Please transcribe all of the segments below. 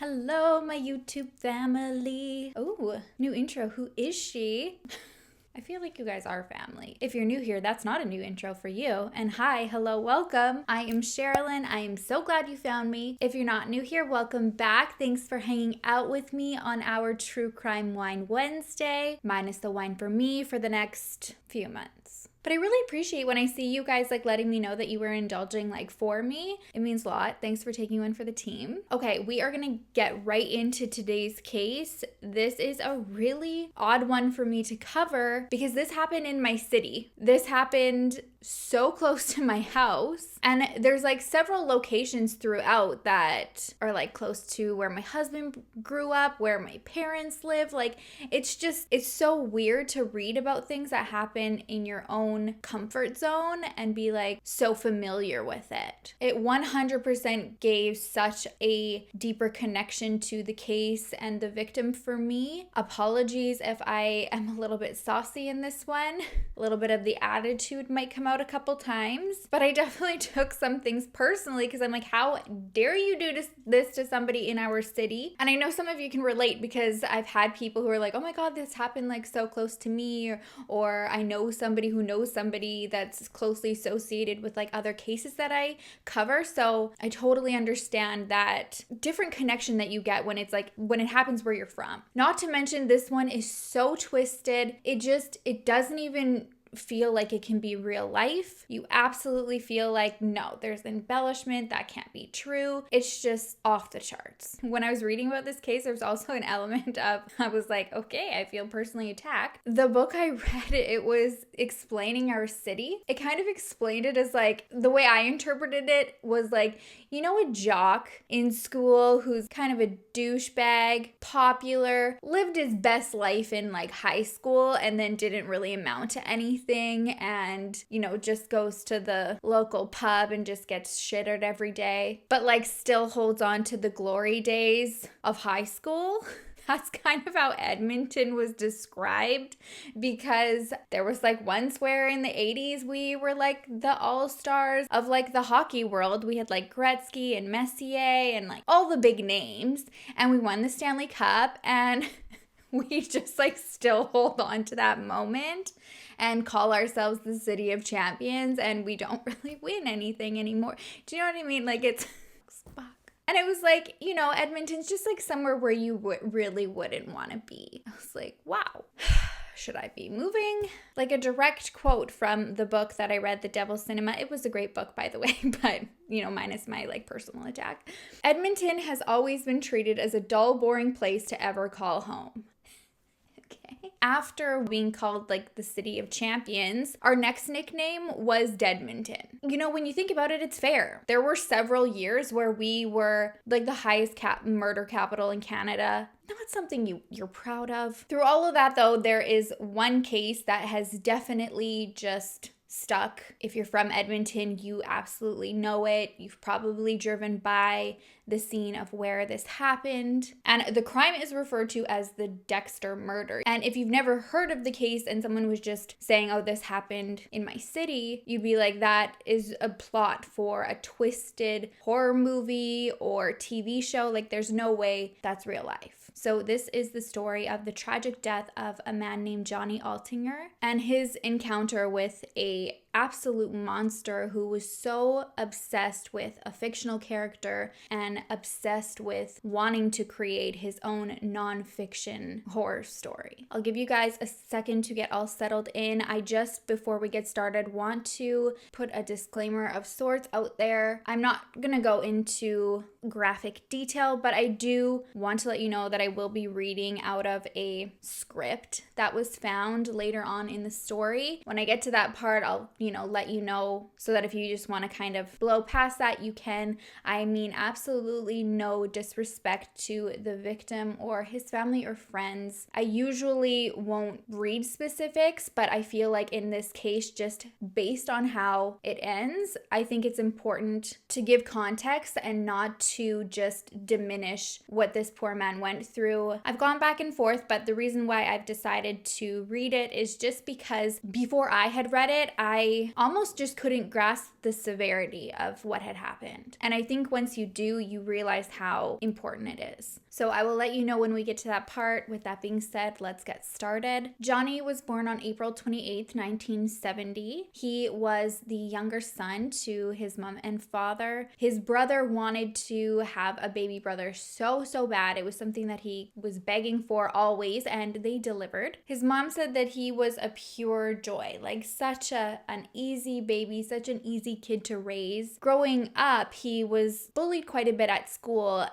Hello, my YouTube family. Oh, new intro. Who is she? I feel like you guys are family. If you're new here, that's not a new intro for you. And hi, hello, welcome. I am Sherilyn. I am so glad you found me. If you're not new here, welcome back. Thanks for hanging out with me on our True Crime Wine Wednesday, minus the wine for me for the next few months. But I really appreciate when I see you guys letting me know that you were indulging for me. It means a lot. Thanks for taking one for the team. Okay, we are gonna get right into today's case. This is a really odd one for me to cover because this happened in my city. This happened so close to my house, and there's several locations throughout that are close to where my husband grew up, where my parents live. It's so weird to read about things that happen in your own comfort zone and be so familiar with it. It 100% gave such a deeper connection to the case and the victim for me. Apologies if I am a little bit saucy in this one. A little bit of the attitude might come out a couple times, but I definitely took some things personally because I'm how dare you do this to somebody in our city? And I know some of you can relate because I've had people who are oh my god, this happened so close to me, or I know somebody who knows somebody that's closely associated with other cases that I cover. So I totally understand that different connection that you get when it's when it happens where you're from. Not to mention this one is so twisted. It doesn't even feel like it can be real life. You absolutely feel no, there's embellishment, that can't be true. It's just off the charts. When I was reading about this case, there's also an element of, I was okay, I feel personally attacked. The book I read, it was explaining our city. It kind of explained it as the way I interpreted it was a jock in school who's kind of a douchebag, popular, lived his best life in high school and then didn't really amount to anything, and just goes to the local pub and just gets shittered every day, but still holds on to the glory days of high school. That's kind of how Edmonton was described, because there was once where in the 80s we were the all-stars of the hockey world. We had Gretzky and Messier and all the big names, and we won the Stanley Cup, and we just still hold on to that moment and call ourselves the city of champions, and we don't really win anything anymore. Do you know what I mean? It's fuck. And it was Edmonton's just somewhere where you really wouldn't want to be. I was wow. Should I be moving? A direct quote from the book that I read, The Devil's Cinema. It was a great book, by the way, but, minus my, personal attack. Edmonton has always been treated as a dull, boring place to ever call home. Okay. After being called the city of champions, our next nickname was Deadmonton. When you think about it, it's fair. There were several years where we were the highest murder capital in Canada. Not something you're proud of. Through all of that, though, there is one case that has definitely just stuck. If you're from Edmonton, you absolutely know it. You've probably driven by the scene of where this happened. And the crime is referred to as the Dexter murder. And if you've never heard of the case and someone was just saying, oh, this happened in my city, you'd be that is a plot for a twisted horror movie or TV show. There's no way that's real life. So this is the story of the tragic death of a man named Johnny Altinger and his encounter with a absolute monster who was so obsessed with a fictional character and obsessed with wanting to create his own non-fiction horror story. I'll give you guys a second to get all settled in. I just, before we get started, want to put a disclaimer of sorts out there. I'm not gonna go into graphic detail, but I do want to let you know that I will be reading out of a script that was found later on in the story. When I get to that part, I'll let you know so that if you just want to kind of blow past that, you can. I mean absolutely no disrespect to the victim or his family or friends. I usually won't read specifics, but I feel in this case, just based on how it ends, I think it's important to give context and not to just diminish what this poor man went through. I've gone back and forth, but the reason why I've decided to read it is just because before I had read it, I I almost just couldn't grasp the severity of what had happened. And I think once you do, you realize how important it is. So I will let you know when we get to that part. With that being said, let's get started. Johnny was born on April 28th, 1970. He was the younger son to his mom and father. His brother wanted to have a baby brother so bad. It was something that he was begging for always, and they delivered. His mom said that he was a pure joy, like such an easy baby, such an easy kid to raise. Growing up, he was bullied quite a bit at school,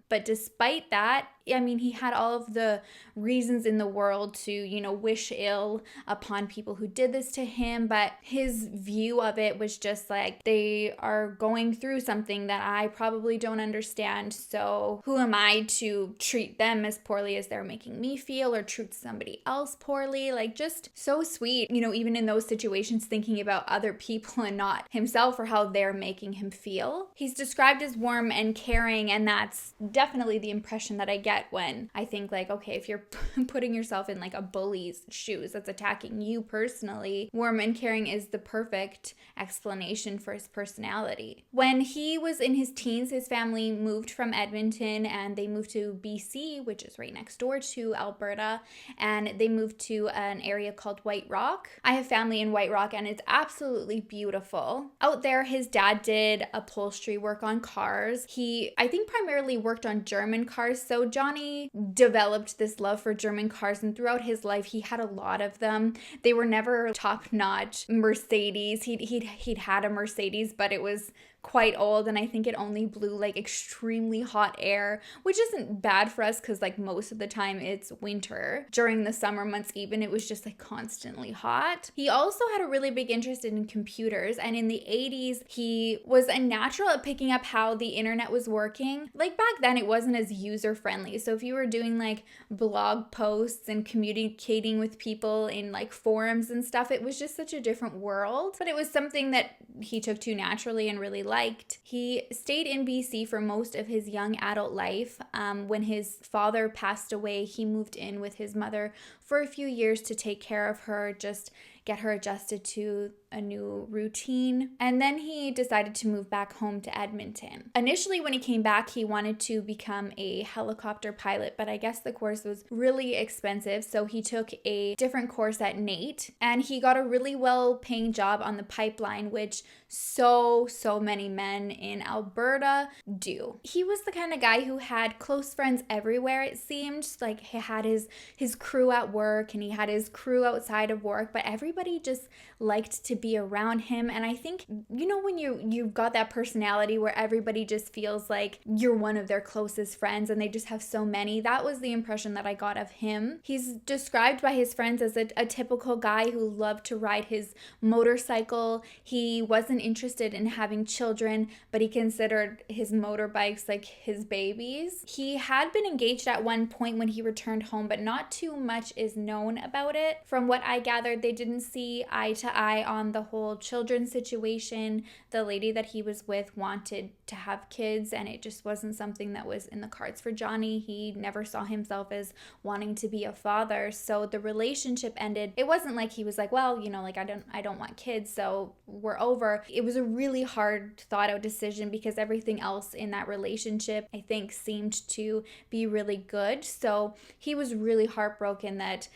but despite that, I mean, he had all of the reasons in the world to, wish ill upon people who did this to him. But his view of it was just like, they are going through something that I probably don't understand. So who am I to treat them as poorly as they're making me feel, or treat somebody else poorly? Like, just so sweet, even in those situations, thinking about other people and not himself or how they're making him feel. He's described as warm and caring, and that's definitely the impression that I get when I think like, okay, if you're putting yourself in like a bully's shoes that's attacking you personally, warm and caring is the perfect explanation for his personality. When he was in his teens, his family moved from Edmonton and they moved to BC, which is right next door to Alberta, and they moved to an area called White Rock. I have family in White Rock and it's absolutely beautiful. Out there, his dad did upholstery work on cars. He, I think, primarily worked on German cars, so Johnny developed this love for German cars, and throughout his life he had a lot of them. They were never top-notch Mercedes. He'd had a Mercedes, but it was quite old, and I think it only blew like extremely hot air, which isn't bad for us because like most of the time it's winter. During the summer months even, it was just like constantly hot. He also had a really big interest in computers, and in the 80s he was a natural at picking up how the internet was working. Like back then it wasn't as user friendly, so if you were doing like blog posts and communicating with people in like forums and stuff, it was just such a different world. But it was something that he took to naturally and really liked. He stayed in BC for most of his young adult life. When his father passed away, he moved in with his mother for a few years to take care of her, just get her adjusted to a new routine. And then he decided to move back home to Edmonton. Initially, when he came back, he wanted to become a helicopter pilot, but I guess the course was really expensive. So he took a different course at NAIT, and he got a really well-paying job on the pipeline, which so many men in Alberta do. He was the kind of guy who had close friends everywhere, it seemed. Like he had his crew at work and he had his crew outside of work, but everybody just liked to be around him. And I think, when you've got that personality where everybody just feels like you're one of their closest friends and they just have so many, that was the impression that I got of him. He's described by his friends as a typical guy who loved to ride his motorcycle. He wasn't interested in having children, but he considered his motorbikes like his babies. He had been engaged at one point when he returned home, but not too much is known about it. From what I gathered, they didn't see eye to eye on the whole children situation. The lady that he was with wanted to have kids, and it just wasn't something that was in the cards for Johnny. He never saw himself as wanting to be a father, so the relationship ended. It wasn't like he was like, well, I don't want kids, so we're over. It was a really hard, thought out decision because everything else in that relationship, I think, seemed to be really good. So he was really heartbroken that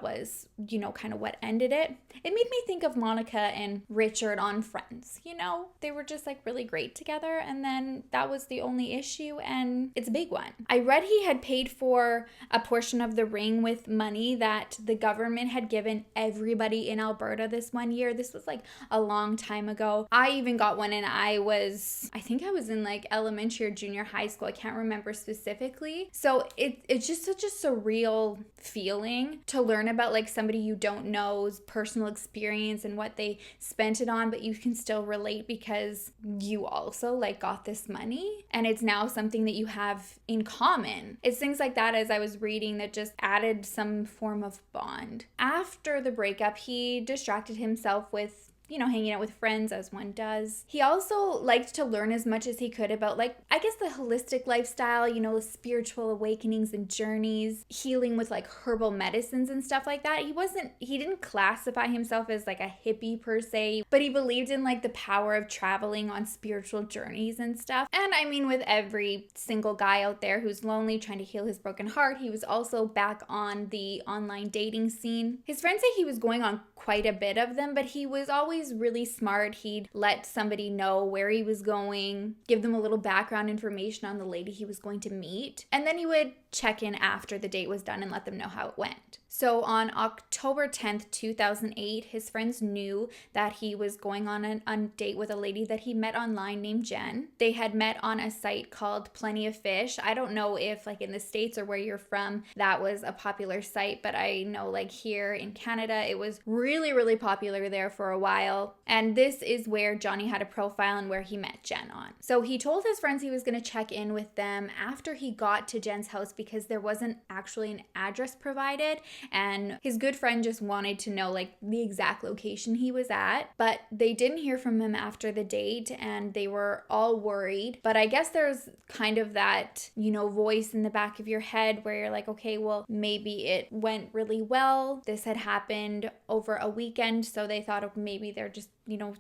was, kind of what ended it. It made me think of Monica and Richard on Friends. They were just like really great together, and then that was the only issue, and it's a big one. I read he had paid for a portion of the ring with money that the government had given everybody in Alberta this one year. This was like a long time ago. I even got one, and I think I was in like elementary or junior high school. I can't remember specifically. So it's just such a surreal feeling to learn about like somebody you don't know's personal experience and what they spent it on, but you can still relate because you also like got this money and it's now something that you have in common. It's things like that, as I was reading, that just added some form of bond. After the breakup, he distracted himself with hanging out with friends as one does. He also liked to learn as much as he could about, like, I guess the holistic lifestyle, spiritual awakenings and journeys, healing with like herbal medicines and stuff like that. He didn't classify himself as like a hippie per se, but he believed in like the power of traveling on spiritual journeys and stuff. And I mean, with every single guy out there who's lonely, trying to heal his broken heart, he was also back on the online dating scene. His friends say he was going on quite a bit of them, but he was always really smart. He'd let somebody know where he was going, give them a little background information on the lady he was going to meet, and then he would check in after the date was done and let them know how it went. So on October 10th, 2008, his friends knew that he was going on a date with a lady that he met online named Jen. They had met on a site called Plenty of Fish. I don't know if like in the States or where you're from, that was a popular site, but I know like here in Canada, it was really, really popular there for a while. And this is where Johnny had a profile and where he met Jen on. So he told his friends he was going to check in with them after he got to Jen's house because there wasn't actually an address provided. And his good friend just wanted to know like the exact location he was at, but they didn't hear from him after the date and they were all worried. But I guess there's kind of that, voice in the back of your head where you're like, okay, well, maybe it went really well. This had happened over a weekend, so they thought maybe they're just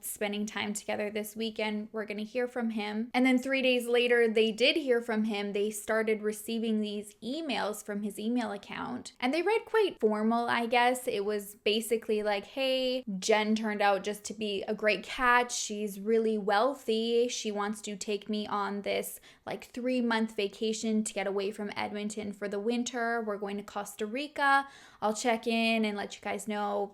spending time together this weekend. We're going to hear from him. And then 3 days later, they did hear from him. They started receiving these emails from his email account, and they read quite formal, I guess. It was basically like, hey, Jen turned out just to be a great catch. She's really wealthy. She wants to take me on this like 3-month vacation to get away from Edmonton for the winter. We're going to Costa Rica. I'll check in and let you guys know,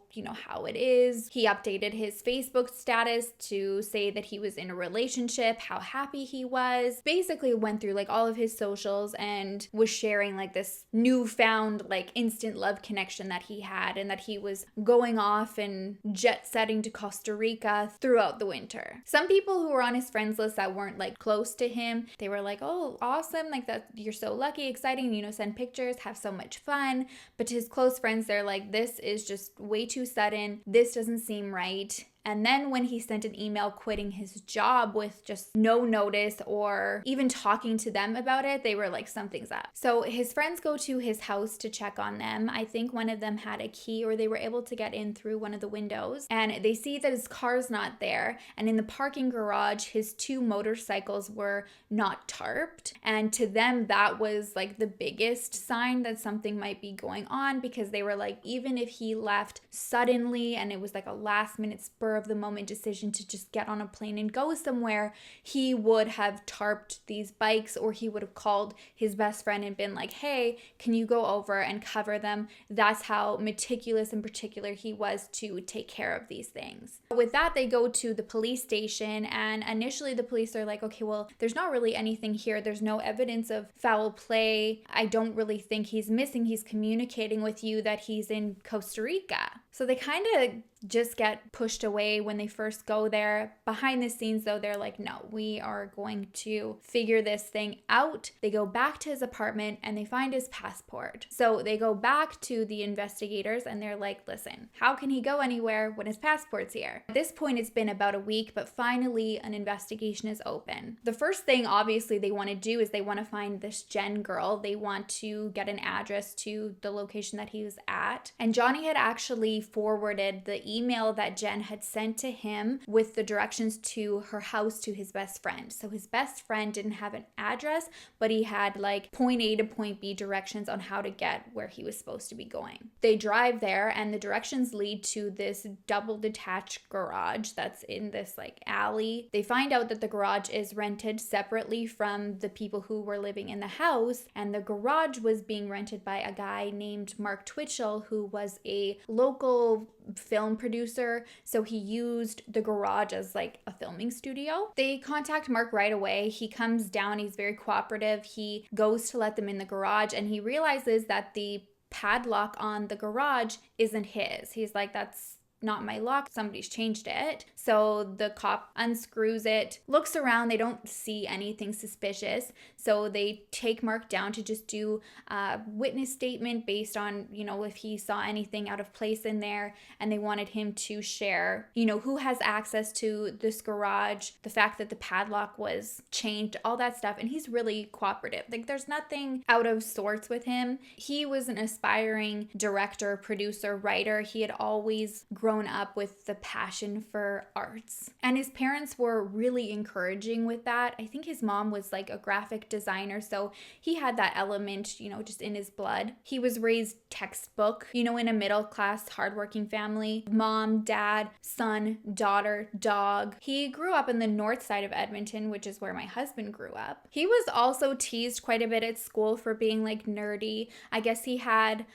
how it is. He updated his Facebook status to say that he was in a relationship, how happy he was. Basically went through like all of his socials and was sharing like this newfound like instant love connection that he had, and that he was going off and jet setting to Costa Rica throughout the winter. Some people who were on his friends list that weren't like close to him, they were like, oh, awesome, like that, you're so lucky, exciting, send pictures, have so much fun. But to his close friends, they're like, this is just way too sudden. This doesn't seem right. And then when he sent an email quitting his job with just no notice or even talking to them about it, they were like, something's up. So his friends go to his house to check on them. I think one of them had a key, or they were able to get in through one of the windows, and they see that his car's not there. And in the parking garage, his 2 motorcycles were not tarped. And to them, that was like the biggest sign that something might be going on, because they were like, even if he left suddenly and it was like a last minute spur of the moment decision to just get on a plane and go somewhere, he would have tarped these bikes, or he would have called his best friend and been like, hey, can you go over and cover them? That's how meticulous and particular he was to take care of these things. With that, they go to the police station, and initially the police are like, okay, well, there's not really anything here. There's no evidence of foul play. I don't really think he's missing. He's communicating with you that he's in Costa Rica. So they kind of just get pushed away when they first go there. Behind the scenes, though, they're like, no, we are going to figure this thing out. They go back to his apartment and they find his passport. So they go back to the investigators and they're like, listen, how can he go anywhere when his passport's here? At this point, it's been about a week, but finally an investigation is open. The first thing, obviously, they want to do is they want to find this Jen girl. They want to get an address to the location that he was at. And Johnny had actually forwarded the email that Jen had sent to him with the directions to her house to his best friend. So his best friend didn't have an address, but he had like point A to point B directions on how to get where he was supposed to be going. They drive there and the directions lead to this double detached garage that's in this like alley. They find out that the garage is rented separately from the people who were living in the house, and the garage was being rented by a guy named Mark Twitchell, who was a local film producer, so he used the garage as like a filming studio. They contact Mark right away. He comes down, he's very cooperative. He goes to let them in the garage, and he realizes that the padlock on the garage isn't his. He's like, that's not my lock. Somebody's changed it. So the cop unscrews it, looks around. They don't see anything suspicious. So they take Mark down to just do a witness statement based on, if he saw anything out of place in there. And they wanted him to share, who has access to this garage, the fact that the padlock was changed, all that stuff. And he's really cooperative. Like, there's nothing out of sorts with him. He was an aspiring director, producer, writer. He had always grown up with the passion for arts. And his parents were really encouraging with that. I think his mom was like a graphic designer, so he had that element, just in his blood. He was raised textbook, in a middle class, hardworking family. Mom, dad, son, daughter, dog. He grew up in the north side of Edmonton, which is where my husband grew up. He was also teased quite a bit at school for being like nerdy. I guess he had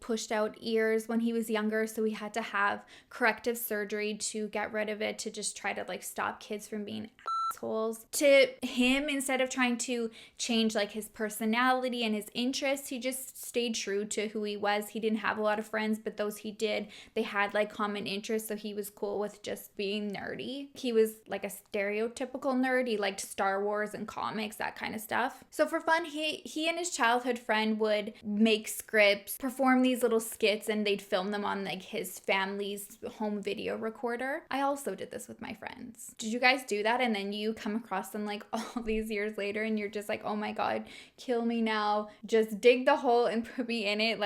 pushed out ears when he was younger, so he had to have corrective surgery to get rid of it, to just try to stop kids from being assholes. To him, instead of trying to change his personality and his interests, he just stayed true to who he was. He didn't have a lot of friends, but those he did, they had common interests, so he was cool with just being nerdy. He was a stereotypical nerd. He liked Star Wars and comics, that kind of stuff. So for fun, he and his childhood friend would make scripts, perform these little skits, and they'd film them on his family's home video recorder. I also did this with my friends. Did you guys do that? And then you come across them all these years later and you're just oh my God, kill me now. Just dig the hole and put me in it.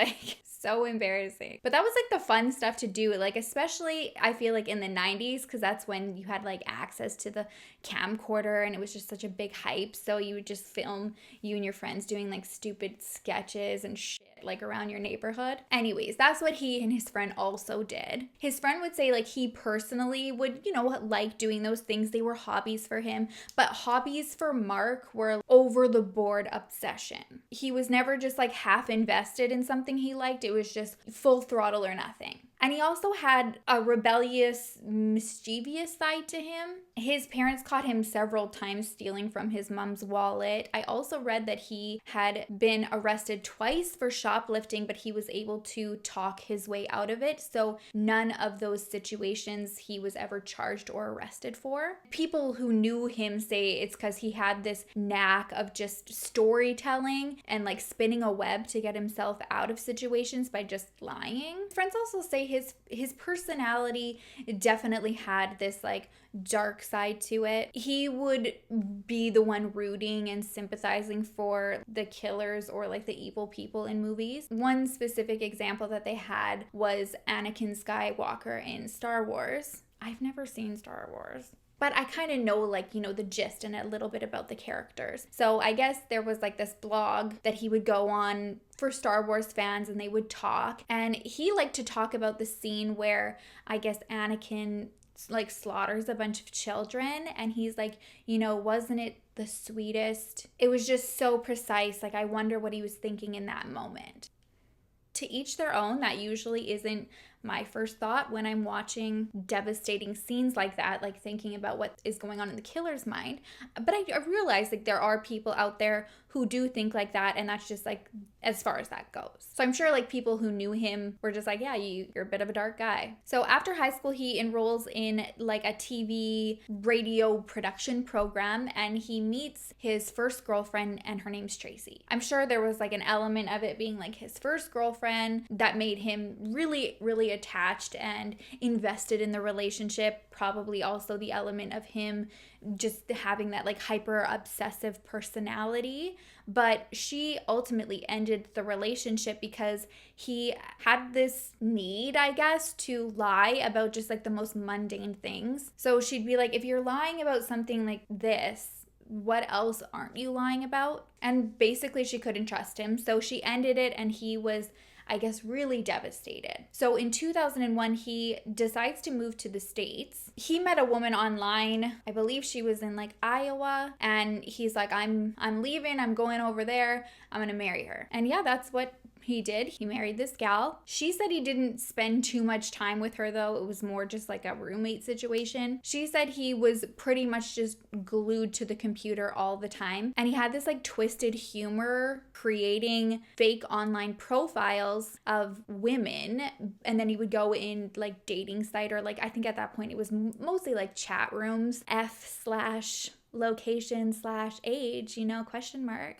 So embarrassing. But that was the fun stuff to do, especially I feel in the 90s, because that's when you had access to the camcorder and it was just such a big hype. So you would just film you and your friends doing stupid sketches and shit around your neighborhood. Anyways, that's what he and his friend also did. His friend would say he personally would, like doing those things. They were hobbies for him, but hobbies for Mark were over the board obsession. He was never just half invested in something he liked. It was just full throttle or nothing. And he also had a rebellious, mischievous side to him. His parents caught him several times stealing from his mom's wallet. I also read that he had been arrested twice for shoplifting, but he was able to talk his way out of it. So none of those situations he was ever charged or arrested for. People who knew him say it's because he had this knack of just storytelling and spinning a web to get himself out of situations by just lying. Friends also say his personality definitely had this dark side to it. He would be the one rooting and sympathizing for the killers or the evil people in movies. One specific example that they had was Anakin Skywalker in Star Wars. I've never seen Star Wars, but I kind of know the gist and a little bit about the characters. So I guess there was this blog that he would go on for Star Wars fans and they would talk. And he liked to talk about the scene where I guess Anakin slaughters a bunch of children. And he's wasn't it the sweetest? It was just so precise. I wonder what he was thinking in that moment. To each their own. That usually isn't my first thought when I'm watching devastating scenes like that, thinking about what is going on in the killer's mind. But I realize there are people out there who do think like that, and that's just as far as that goes. So I'm sure people who knew him were just yeah, you're a bit of a dark guy. So after high school, he enrolls in a TV radio production program, and he meets his first girlfriend, and her name's Tracy. I'm sure there was an element of it being his first girlfriend that made him really, really attached and invested in the relationship. Probably also the element of him just having that hyper obsessive personality. But she ultimately ended the relationship because he had this need, I guess, to lie about just the most mundane things. So she'd be if you're lying about something like this, what else aren't you lying about? And basically she couldn't trust him. So she ended it, and he was, I guess, really devastated. So in 2001, he decides to move to the States. He met a woman online. I believe she was in Iowa. And he's I'm leaving. I'm going over there. I'm going to marry her. And yeah, that's what He did. He married this gal. She said he didn't spend too much time with her, though. It was more just like a roommate situation. She said he was pretty much just glued to the computer all the time. And he had this like twisted humor creating fake online profiles of women. And then he would go in like dating site, or like, I think at that point it was mostly like chat rooms, F/location/age, question mark.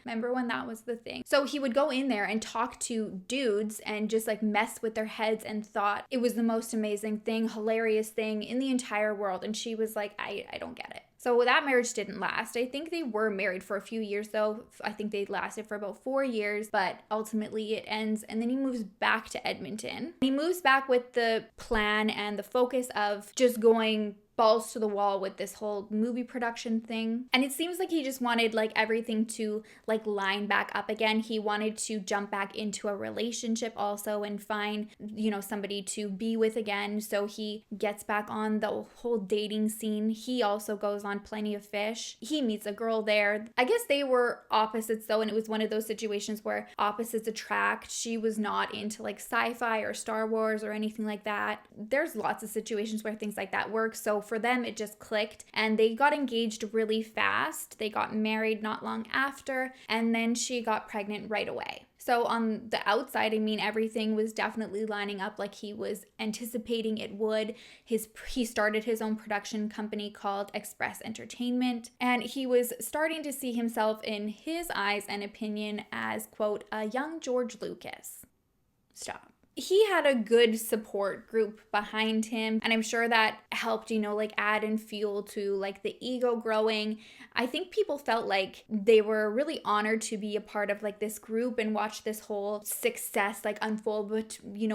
Remember when that was the thing? So he would go in there and talk to dudes and just like mess with their heads and thought it was the most amazing thing, hilarious thing in the entire world. And she was like, I don't get it. So that marriage didn't last. I think they were married for a few years though. I think they lasted for about 4 years, but ultimately it ends, and then he moves back to Edmonton. He moves back with the plan and the focus of just going balls to the wall with this whole movie production thing. And it seems like he just wanted like everything to like line back up again. He wanted to jump back into a relationship also and find, somebody to be with again. So he gets back on the whole dating scene. He also goes on Plenty of Fish. He meets a girl there. I guess they were opposites though, and it was one of those situations where opposites attract. She was not into like sci-fi or Star Wars or anything like that. There's lots of situations where things like that work. So for them, it just clicked, and they got engaged really fast. They got married not long after, and then she got pregnant right away. So on the outside, everything was definitely lining up like he was anticipating it would. He started his own production company called Express Entertainment, and he was starting to see himself in his eyes and opinion as, quote, a young George Lucas. Stop. He had a good support group behind him, and I'm sure that helped, add and fuel to like the ego growing. I think people felt like they were really honored to be a part of like this group and watch this whole success like unfold,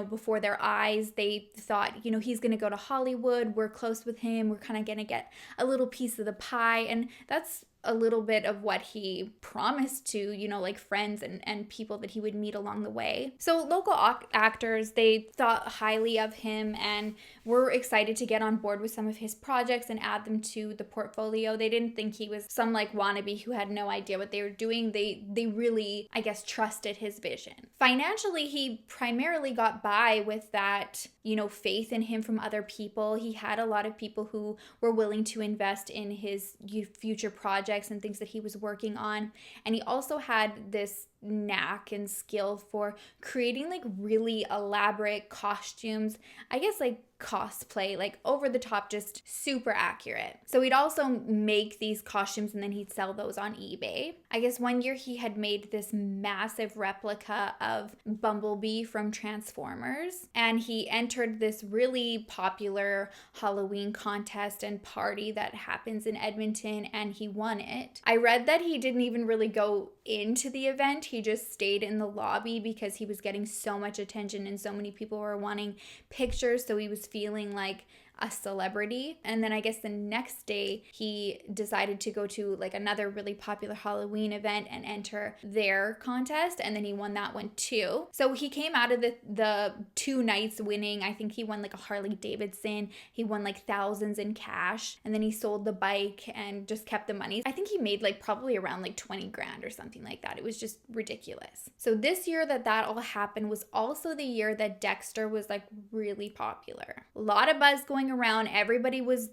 before their eyes. They thought, he's going to go to Hollywood. We're close with him. We're kind of going to get a little piece of the pie. And that's a little bit of what he promised to, like friends and people that he would meet along the way. So local actors, they thought highly of him and were excited to get on board with some of his projects and add them to the portfolio. They didn't think he was some like wannabe who had no idea what they were doing. They really, I guess, trusted his vision. Financially, he primarily got by with that, faith in him from other people. He had a lot of people who were willing to invest in his future projects and things that he was working on. And he also had this knack and skill for creating like really elaborate costumes. I guess like cosplay, like over the top, just super accurate. So he'd also make these costumes and then he'd sell those on eBay. I guess one year he had made this massive replica of Bumblebee from Transformers, and he entered this really popular Halloween contest and party that happens in Edmonton, and he won it. I read that he didn't even really go into the event. He just stayed in the lobby because he was getting so much attention and so many people were wanting pictures, so he was feeling like a celebrity. And then I guess the next day he decided to go to like another really popular Halloween event and enter their contest, and then he won that one too. So he came out of the 2 nights winning. I think he won like a Harley Davidson. He won like thousands in cash, and then he sold the bike and just kept the money. I think he made like probably around like 20 grand or something like that. It was just ridiculous. So this year that all happened was also the year that Dexter was like really popular. A lot of buzz going around. Everybody was,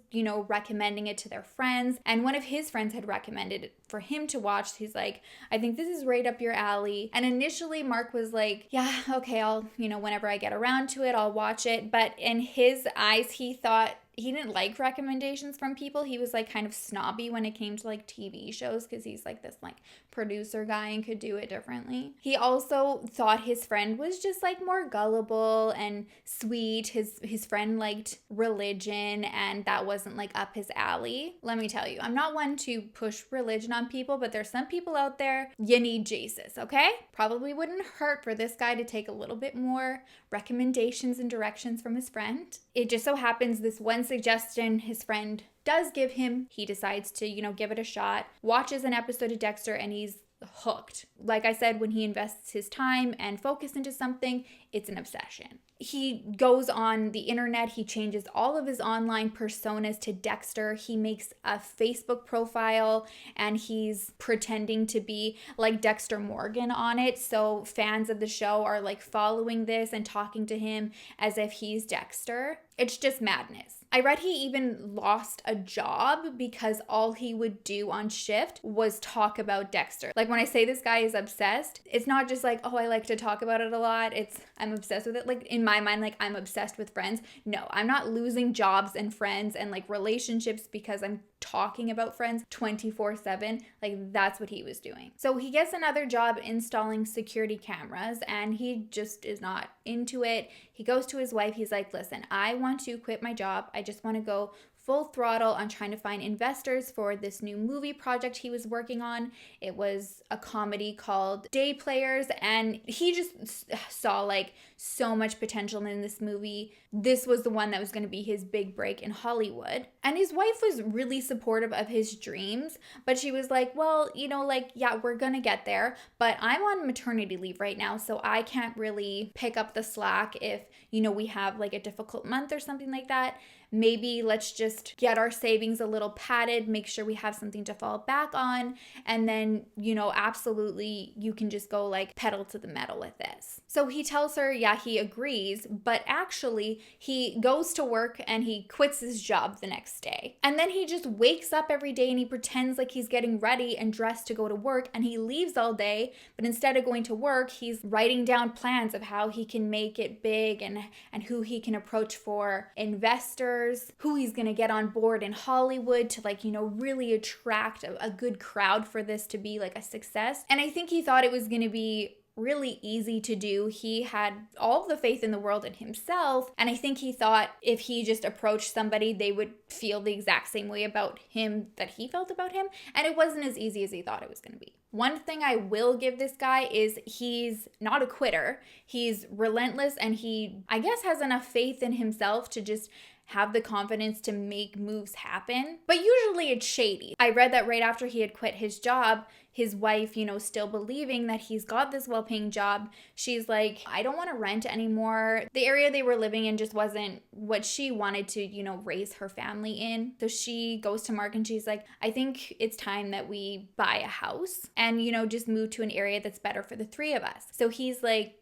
recommending it to their friends. And one of his friends had recommended it for him to watch. He's like, I think this is right up your alley. And initially Mark was like, yeah, okay, I'll, whenever I get around to it, I'll watch it. But in his eyes, he thought he didn't like recommendations from people. He was like kind of snobby when it came to like TV shows because he's like this like producer guy and could do it differently. He also thought his friend was just like more gullible and sweet. His friend liked religion and that wasn't like up his alley. Let me tell you, I'm not one to push religion on people, but there's some people out there, you need Jesus, okay? Probably wouldn't hurt for this guy to take a little bit more recommendations and directions from his friend. It just so happens this one suggestion his friend does give him, he decides to, give it a shot, watches an episode of Dexter, and he's hooked. Like I said, when he invests his time and focus into something, it's an obsession. He goes on the internet, he changes all of his online personas to Dexter. He makes a Facebook profile and he's pretending to be like Dexter Morgan on it. So fans of the show are like following this and talking to him as if he's Dexter. It's just madness. I read he even lost a job because all he would do on shift was talk about Dexter. Like when I say this guy is obsessed, it's not just like, oh, I like to talk about it a lot. It's, I'm obsessed with it. Like in my mind, like I'm obsessed with Friends. No, I'm not losing jobs and friends and like relationships because I'm talking about Friends 24/7. Like that's what he was doing. So he gets another job installing security cameras and he just is not into it. He goes to his wife. He's like, listen, I want to quit my job. I just want to go full throttle on trying to find investors for this new movie project he was working on. It was a comedy called Day Players, and he just saw like so much potential in this movie. This was the one that was going to be his big break in Hollywood. And his wife was really supportive of his dreams, but she was like, well, you know, like, yeah, we're going to get there, but I'm on maternity leave right now, so I can't really pick up the slack if, you know, we have like a difficult month or something like that. Maybe let's just get our savings a little padded, make sure we have something to fall back on, and then, you know, absolutely you can just go like pedal to the metal with this. So he tells her, yeah, he agrees, but actually he goes to work and he quits his job the next day. And then he just wakes up every day and he pretends like he's getting ready and dressed to go to work, and he leaves all day, but instead of going to work, he's writing down plans of how he can make it big and who he can approach for investors, who he's going to get on board in Hollywood to like, you know, really attract a good crowd for this to be like a success. And I think he thought it was going to be really easy to do. He had all the faith in the world in himself, and I think he thought if he just approached somebody, they would feel the exact same way about him that he felt about him, and it wasn't as easy as he thought it was going to be. One thing I will give this guy is he's not a quitter. He's relentless, and he, I guess, has enough faith in himself to just have the confidence to make moves happen. But usually it's shady. I read that right after he had quit his job, his wife, you know, still believing that he's got this well-paying job, she's like, I don't want to rent anymore. The area they were living in just wasn't what she wanted to, you know, raise her family in. So she goes to Mark and she's like, I think it's time that we buy a house and, you know, just move to an area that's better for the three of us. So he's like,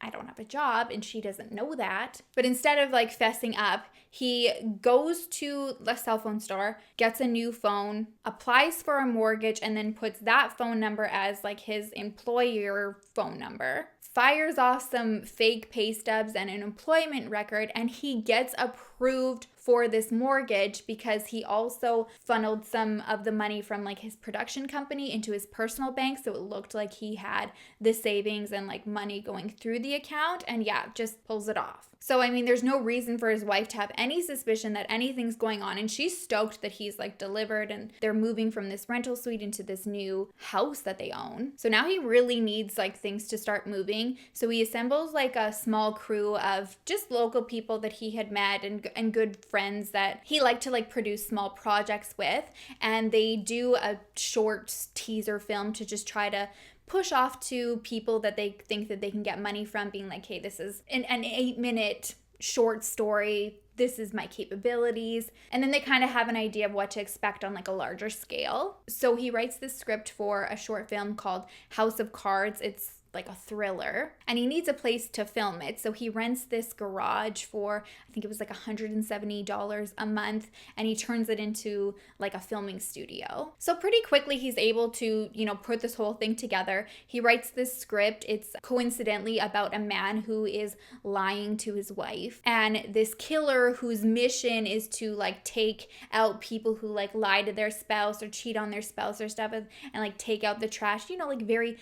I don't have a job, and she doesn't know that. But instead of like fessing up, he goes to the cell phone store, gets a new phone, applies for a mortgage, and then puts that phone number as like his employer phone number, fires off some fake pay stubs and an employment record, and he gets approved for this mortgage because he also funneled some of the money from like his production company into his personal bank, so it looked like he had the savings and like money going through the account, and yeah, just pulls it off. So I mean, there's no reason for his wife to have any suspicion that anything's going on, and she's stoked that he's like delivered and they're moving from this rental suite into this new house that they own. So now he really needs like things to start moving, so he assembles like a small crew of just local people that he had met and good friends that he liked to like produce small projects with, and they do a short teaser film to just try to push off to people that they think that they can get money from, being like, hey, this is an 8-minute short story, this is my capabilities. And then they kind of have an idea of what to expect on like a larger scale. So he writes this script for a short film called House of Cards. It's like a thriller, and he needs a place to film it. So he rents this garage for, I think it was like $170 a month, and he turns it into like a filming studio. So pretty quickly he's able to, you know, put this whole thing together. He writes this script. It's coincidentally about a man who is lying to his wife, and this killer whose mission is to like take out people who like lie to their spouse or cheat on their spouse or stuff, and like take out the trash, you know, like very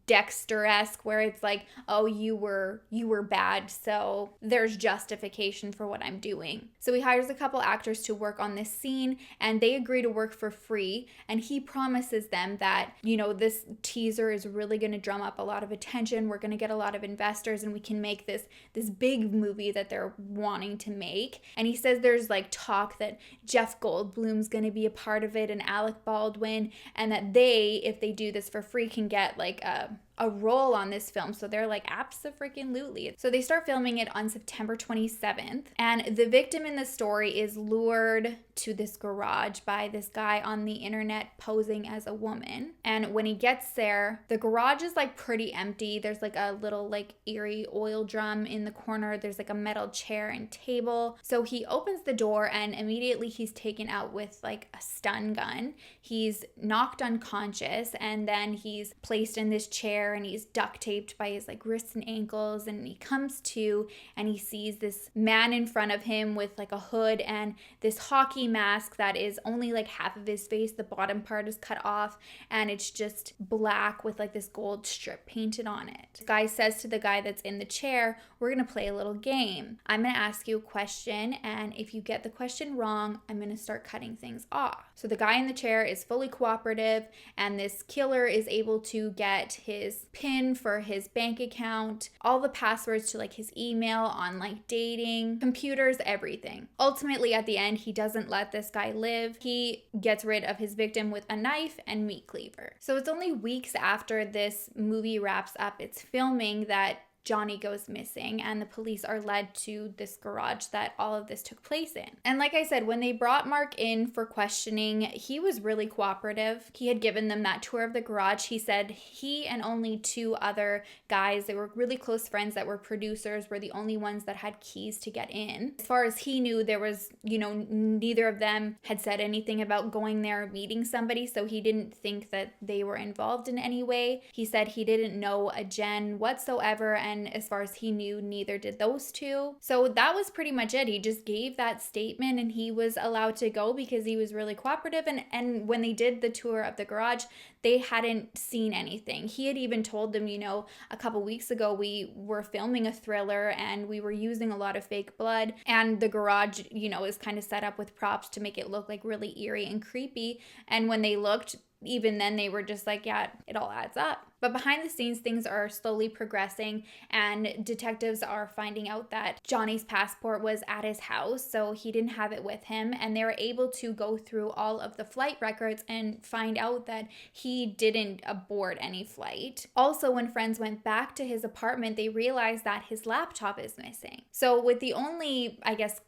Dexter, where it's like, oh, you were bad, so there's justification for what I'm doing. So he hires a couple actors to work on this scene, and they agree to work for free, and he promises them that, you know, this teaser is really going to drum up a lot of attention, we're going to get a lot of investors, and we can make this big movie that they're wanting to make. And he says there's like talk that Jeff Goldblum's going to be a part of it and Alec Baldwin, and that they, if they do this for free, can get like a a role on this film. So they're like, abso-freaking-lutely. So they start filming it on September 27th. And the victim in the story is lured to this garage by this guy on the internet posing as a woman. And when he gets there, the garage is like pretty empty. There's like a little like eerie oil drum in the corner. There's like a metal chair and table. So he opens the door and immediately he's taken out with like a stun gun. He's knocked unconscious and then he's placed in this chair and he's duct taped by his like wrists and ankles, and he comes to and he sees this man in front of him with like a hood and this hockey mask that is only like half of his face. The bottom part is cut off and it's just black with like this gold strip painted on it. The guy says to the guy that's in the chair, we're gonna play a little game. I'm gonna ask you a question, and if you get the question wrong, I'm gonna start cutting things off. So the guy in the chair is fully cooperative, and this killer is able to get his PIN for his bank account, all the passwords to like his email, online dating, computers, everything. Ultimately, at the end, he doesn't let this guy live. He gets rid of his victim with a knife and meat cleaver. So it's only weeks after this movie wraps up its filming that Johnny goes missing, and the police are led to this garage that all of this took place in. And like I said, when they brought Mark in for questioning, he was really cooperative. He had given them that tour of the garage. He said he and only two other guys, they were really close friends that were producers, were the only ones that had keys to get in. As far as he knew, there was, neither of them had said anything about going there or meeting somebody, so he didn't think that they were involved in any way. He said he didn't know a Jen whatsoever, and as far as he knew, neither did those two. So that was pretty much it. He just gave that statement and he was allowed to go because he was really cooperative. And when they did the tour of the garage, they hadn't seen anything. He had even told them, a couple weeks ago, we were filming a thriller and we were using a lot of fake blood. And the garage, is kind of set up with props to make it look like really eerie and creepy. And when they looked, even then they were just like, yeah, it all adds up. But behind the scenes, things are slowly progressing, and detectives are finding out that Johnny's passport was at his house, so he didn't have it with him, and they were able to go through all of the flight records and find out that he didn't aboard any flight. Also, when friends went back to his apartment, they realized that his laptop is missing. So with the only,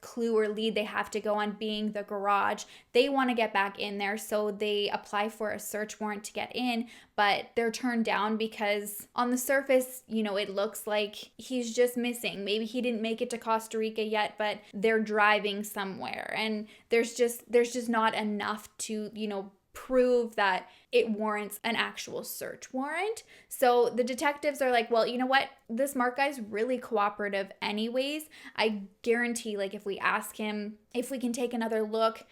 clue or lead they have to go on being the garage, they want to get back in there, so they apply for a search warrant to get in, but they're turned down because on the surface, it looks like he's just missing. Maybe he didn't make it to Costa Rica yet, but they're driving somewhere, and there's just not enough to, prove that it warrants an actual search warrant. So the detectives are like, well, you know what? This Mark guy's really cooperative anyways. I guarantee, if we ask him if we can take another look,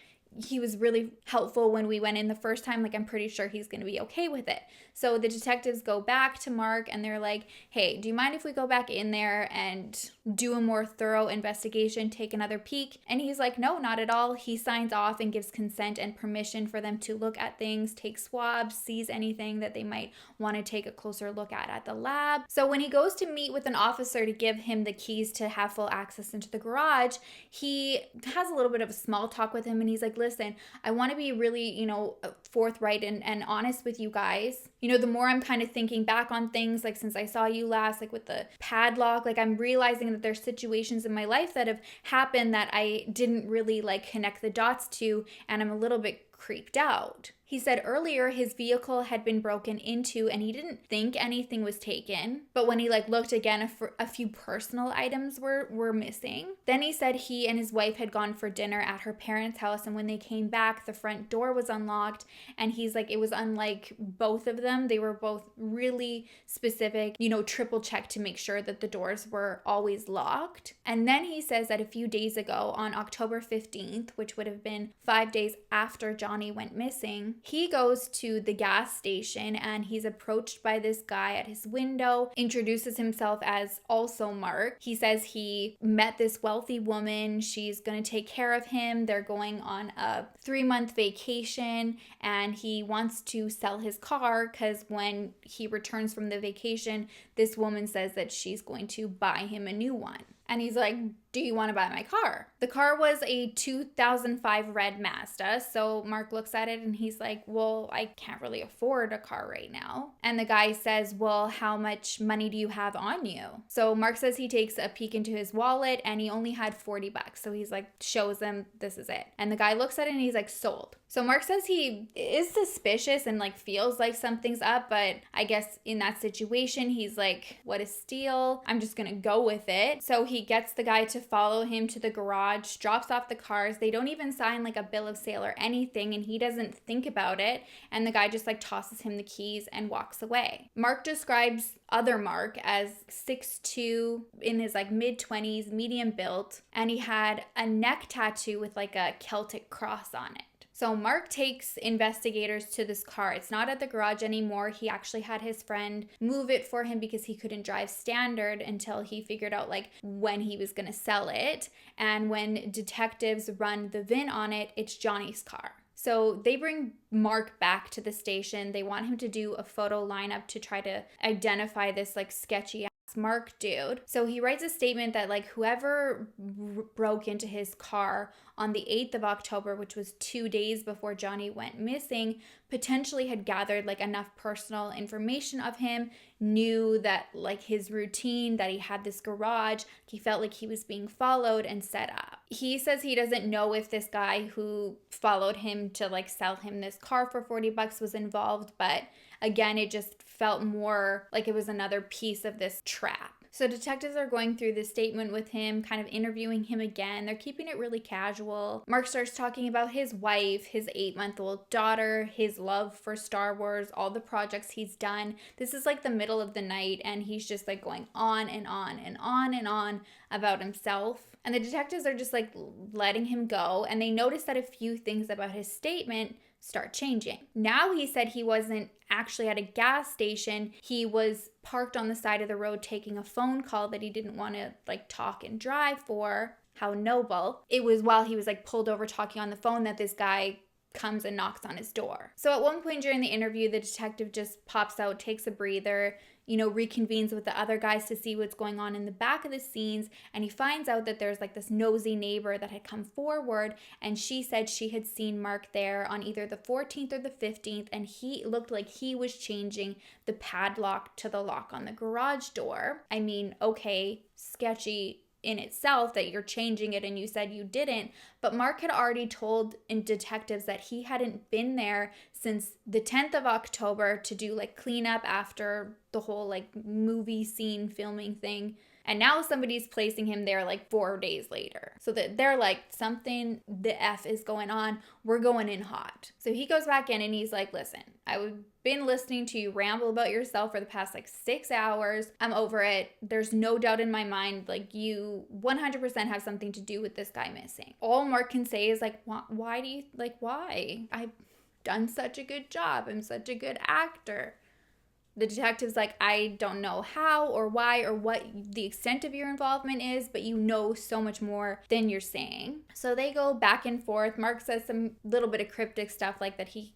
he was really helpful when we went in the first time. I'm pretty sure he's going to be okay with it. So the detectives go back to Mark and they're like, hey, do you mind if we go back in there and do a more thorough investigation, take another peek? And he's like, no, not at all. He signs off and gives consent and permission for them to look at things, take swabs, seize anything that they might want to take a closer look at the lab. So when he goes to meet with an officer to give him the keys to have full access into the garage, he has a little bit of a small talk with him, and he's like, listen, I want to be really, forthright and honest with you guys. The more I'm kind of thinking back on things, since I saw you last, with the padlock, I'm realizing that there's situations in my life that have happened that I didn't really connect the dots to, and I'm a little bit creeped out. He said earlier his vehicle had been broken into and he didn't think anything was taken. But when he looked again, a few personal items were missing. Then he said he and his wife had gone for dinner at her parents' house, and when they came back, the front door was unlocked. And he's like, it was unlike both of them. They were both really specific, triple check to make sure that the doors were always locked. And then he says that a few days ago, on October 15th, which would have been 5 days after Johnny went missing, he goes to the gas station and he's approached by this guy at his window, introduces himself as also Mark. He says he met this wealthy woman. She's going to take care of him. They're going on a 3-month vacation, and he wants to sell his car because when he returns from the vacation, this woman says that she's going to buy him a new one. And he's like, do you want to buy my car? The car was a 2005 red Mazda. So Mark looks at it and he's like, well, I can't really afford a car right now. And the guy says, well, how much money do you have on you? So Mark says he takes a peek into his wallet and he only had 40 bucks. So he's like, shows him, this is it. And the guy looks at it and he's like, sold. So Mark says he is suspicious and like feels like something's up, but I guess in that situation, he's like, what a steal. I'm just gonna go with it. So he gets the guy to follow him to the garage, drops off the cars. They don't even sign like a bill of sale or anything, and he doesn't think about it. And the guy just like tosses him the keys and walks away. Mark describes other Mark as 6'2", in his like mid-20s, medium built, and he had a neck tattoo with like a Celtic cross on it. So Mark takes investigators to this car. It's not at the garage anymore. He actually had his friend move it for him because he couldn't drive standard until he figured out like when he was gonna sell it. And when detectives run the VIN on it, it's Johnny's car. So they bring Mark back to the station. They want him to do a photo lineup to try to identify this like sketchy ass Mark dude. So he writes a statement that like whoever broke into his car on the 8th of October, which was 2 days before Johnny went missing, potentially had gathered like enough personal information of him, knew that like his routine, that he had this garage, he felt like he was being followed and set up. He says he doesn't know if this guy who followed him to like sell him this car for 40 bucks was involved, but again, it just felt more like it was another piece of this trap. So detectives are going through this statement with him, kind of interviewing him again. They're keeping it really casual. Mark starts talking about his wife, his 8-month-old daughter, his love for Star Wars, all the projects he's done. This is like the middle of the night and he's just like going on and on and on and on about himself. And the detectives are just like letting him go. And they notice that a few things about his statement start changing. Now he said he wasn't actually at a gas station. He was parked on the side of the road taking a phone call that he didn't want to like talk and drive for. How noble. It was while he was like pulled over talking on the phone that this guy comes and knocks on his door. So at one point during the interview, the detective just pops out, takes a breather, reconvenes with the other guys to see what's going on in the back of the scenes. And he finds out that there's like this nosy neighbor that had come forward. And she said she had seen Mark there on either the 14th or the 15th. And he looked like he was changing the padlock to the lock on the garage door. I mean, okay, sketchy in itself that you're changing it and you said you didn't, but Mark had already told detectives that he hadn't been there since the 10th of October to do like cleanup after the whole like movie scene filming thing. And now somebody's placing him there like 4 days later. So that they're like, something the F is going on. We're going in hot. So he goes back in and he's like, listen, I've been listening to you ramble about yourself for the past like 6 hours. I'm over it. There's no doubt in my mind, like you 100% have something to do with this guy missing. All Mark can say is like, why do you, like, why? I've done such a good job. I'm such a good actor. The detective's like, I don't know how or why or what the extent of your involvement is, but you know so much more than you're saying. So they go back and forth. Mark says some little bit of cryptic stuff like that he,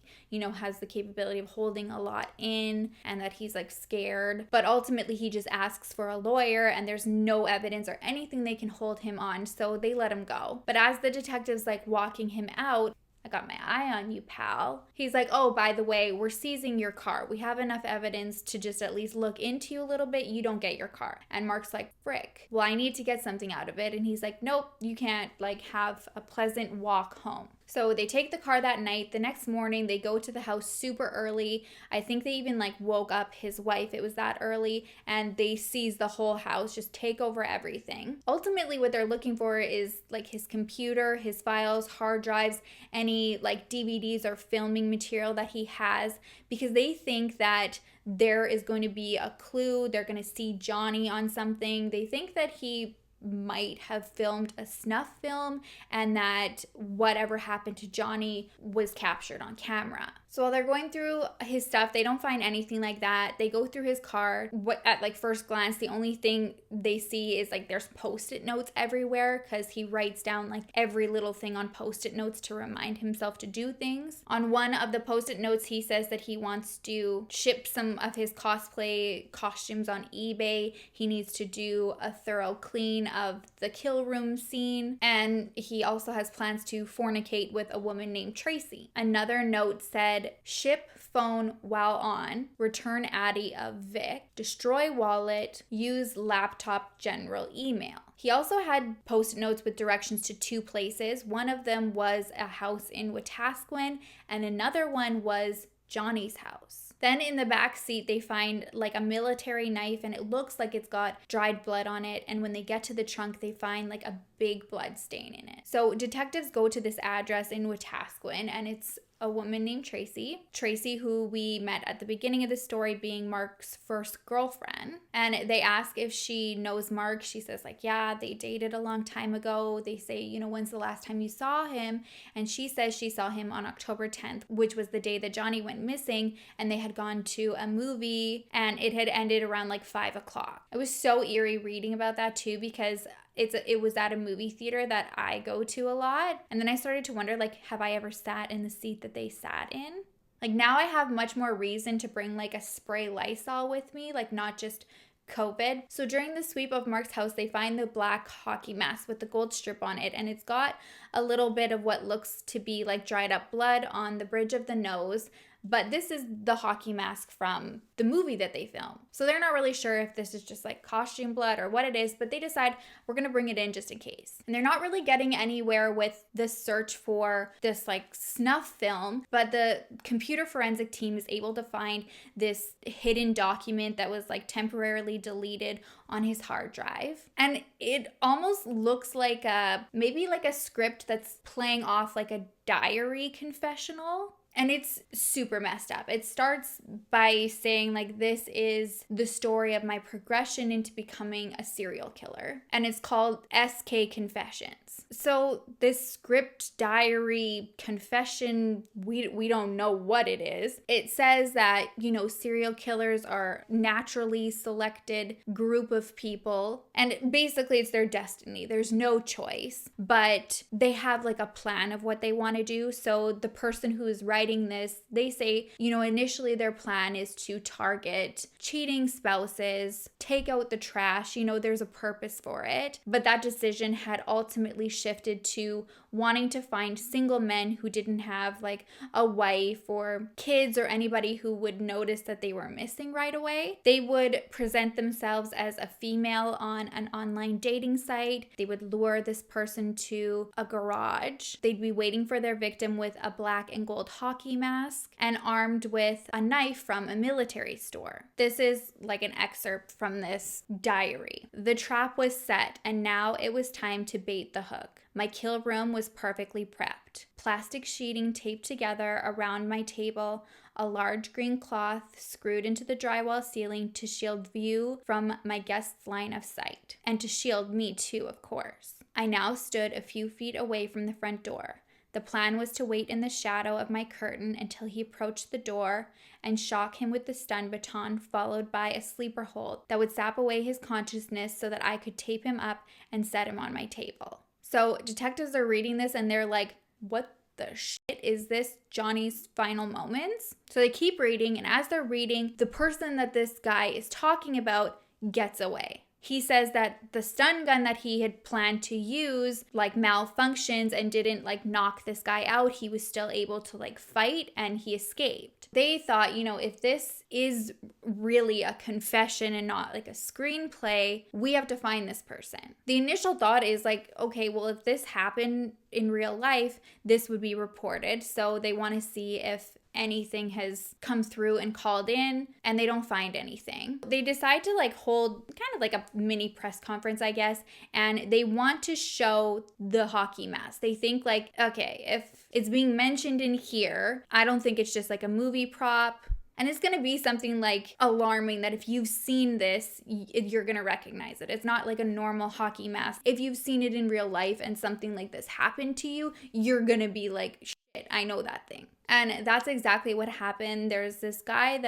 has the capability of holding a lot in and that he's like scared. But ultimately he just asks for a lawyer and there's no evidence or anything they can hold him on. So they let him go. But as the detective's like walking him out, I got my eye on you, pal. He's like, oh, by the way, we're seizing your car. We have enough evidence to just at least look into you a little bit. You don't get your car. And Mark's like, frick. Well, I need to get something out of it. And he's like, nope, you can't have a pleasant walk home. So they take the car that night. The next morning, they go to the house super early. I think they even woke up his wife. It was that early. And they seize the whole house, just take over everything. Ultimately, what they're looking for is his computer, his files, hard drives, any DVDs or filming material that he has, because they think that there is going to be a clue. They're going to see Johnny on something. They think that he might have filmed a snuff film and that whatever happened to Johnny was captured on camera. So while they're going through his stuff, they don't find anything like that. They go through his car. At like first glance, the only thing they see is like there's Post-it notes everywhere because he writes down like every little thing on Post-it notes to remind himself to do things. On one of the Post-it notes, he says that he wants to ship some of his cosplay costumes on eBay. He needs to do a thorough clean of the kill room scene, and he also has plans to fornicate with a woman named Tracy. Another note said, ship phone while on, return Addie of Vic, destroy wallet, use laptop general email. He also had Post-it notes with directions to 2 places. One of them was a house in Wetaskiwin, and another one was Johnny's house. Then in the back seat, they find like a military knife, and it looks like it's got dried blood on it. And when they get to the trunk, they find like a big blood stain in it. So detectives go to this address in Wetaskiwin, and it's a woman named Tracy. Tracy, who we met at the beginning of the story, being Mark's first girlfriend. And they ask if she knows Mark. She says like, yeah, they dated a long time ago. They say, you know, when's the last time you saw him? And she says she saw him on October 10th, which was the day that Johnny went missing, and they had gone to a movie, and it had ended around like 5 o'clock. It was so eerie reading about that too, because it was at a movie theater that I go to a lot. And then I started to wonder, like, have I ever sat in the seat that they sat in? Like, now I have much more reason to bring like a spray Lysol with me, like not just COVID. So during the sweep of Mark's house, they find the black hockey mask with the gold strip on it, and it's got a little bit of what looks to be like dried up blood on the bridge of the nose. But this is the hockey mask from the movie that they filmed. So they're not really sure if this is just like costume blood or what it is, but they decide we're going to bring it in just in case. And they're not really getting anywhere with the search for this like snuff film, but the computer forensic team is able to find this hidden document that was like temporarily deleted on his hard drive. And it almost looks like maybe like a script that's playing off like a diary confessional. And it's super messed up. It starts by saying like, this is the story of my progression into becoming a serial killer. And it's called SK Confessions. So this script diary confession, we don't know what it is. It says that, you know, serial killers are naturally selected group of people. And basically it's their destiny. There's no choice. But they have like a plan of what they want to do. So the person who is writing this, they say, you know, initially their plan is to target cheating spouses, take out the trash, you know, there's a purpose for it. But that decision had ultimately shifted to wanting to find single men who didn't have like a wife or kids or anybody who would notice that they were missing right away. They would present themselves as a female on an online dating site. They would lure this person to a garage. They'd be waiting for their victim with a black and gold hockey mask and armed with a knife from a military store. This is like an excerpt from this diary. The trap was set, and now it was time to bait the hook. My kill room was perfectly prepped. Plastic sheeting taped together around my table, a large green cloth screwed into the drywall ceiling to shield view from my guest's line of sight, and to shield me too, of course. I now stood a few feet away from the front door. The plan was to wait in the shadow of my curtain until he approached the door and shock him with the stun baton, followed by a sleeper hold that would sap away his consciousness so that I could tape him up and set him on my table. So detectives are reading this and they're like, what the shit is this? Johnny's final moments? So they keep reading, and as they're reading, the person that this guy is talking about gets away. He says that the stun gun that he had planned to use like malfunctions and didn't like knock this guy out. He was still able to like fight, and he escaped. They thought, you know, if this is really a confession and not like a screenplay, we have to find this person. The initial thought is like, okay, well, if this happened in real life, this would be reported. So they want to see if anything has come through and called in, and they don't find anything. They decide to like hold kind of like a mini press conference, I guess, and they want to show the hockey mask. They think like, okay, if it's being mentioned in here, I don't think it's just like a movie prop. And it's going to be something like alarming that if you've seen this, you're going to recognize it. It's not like a normal hockey mask. If you've seen it in real life and something like this happened to you, you're going to be like, shit, I know that thing. And that's exactly what happened. There's this guy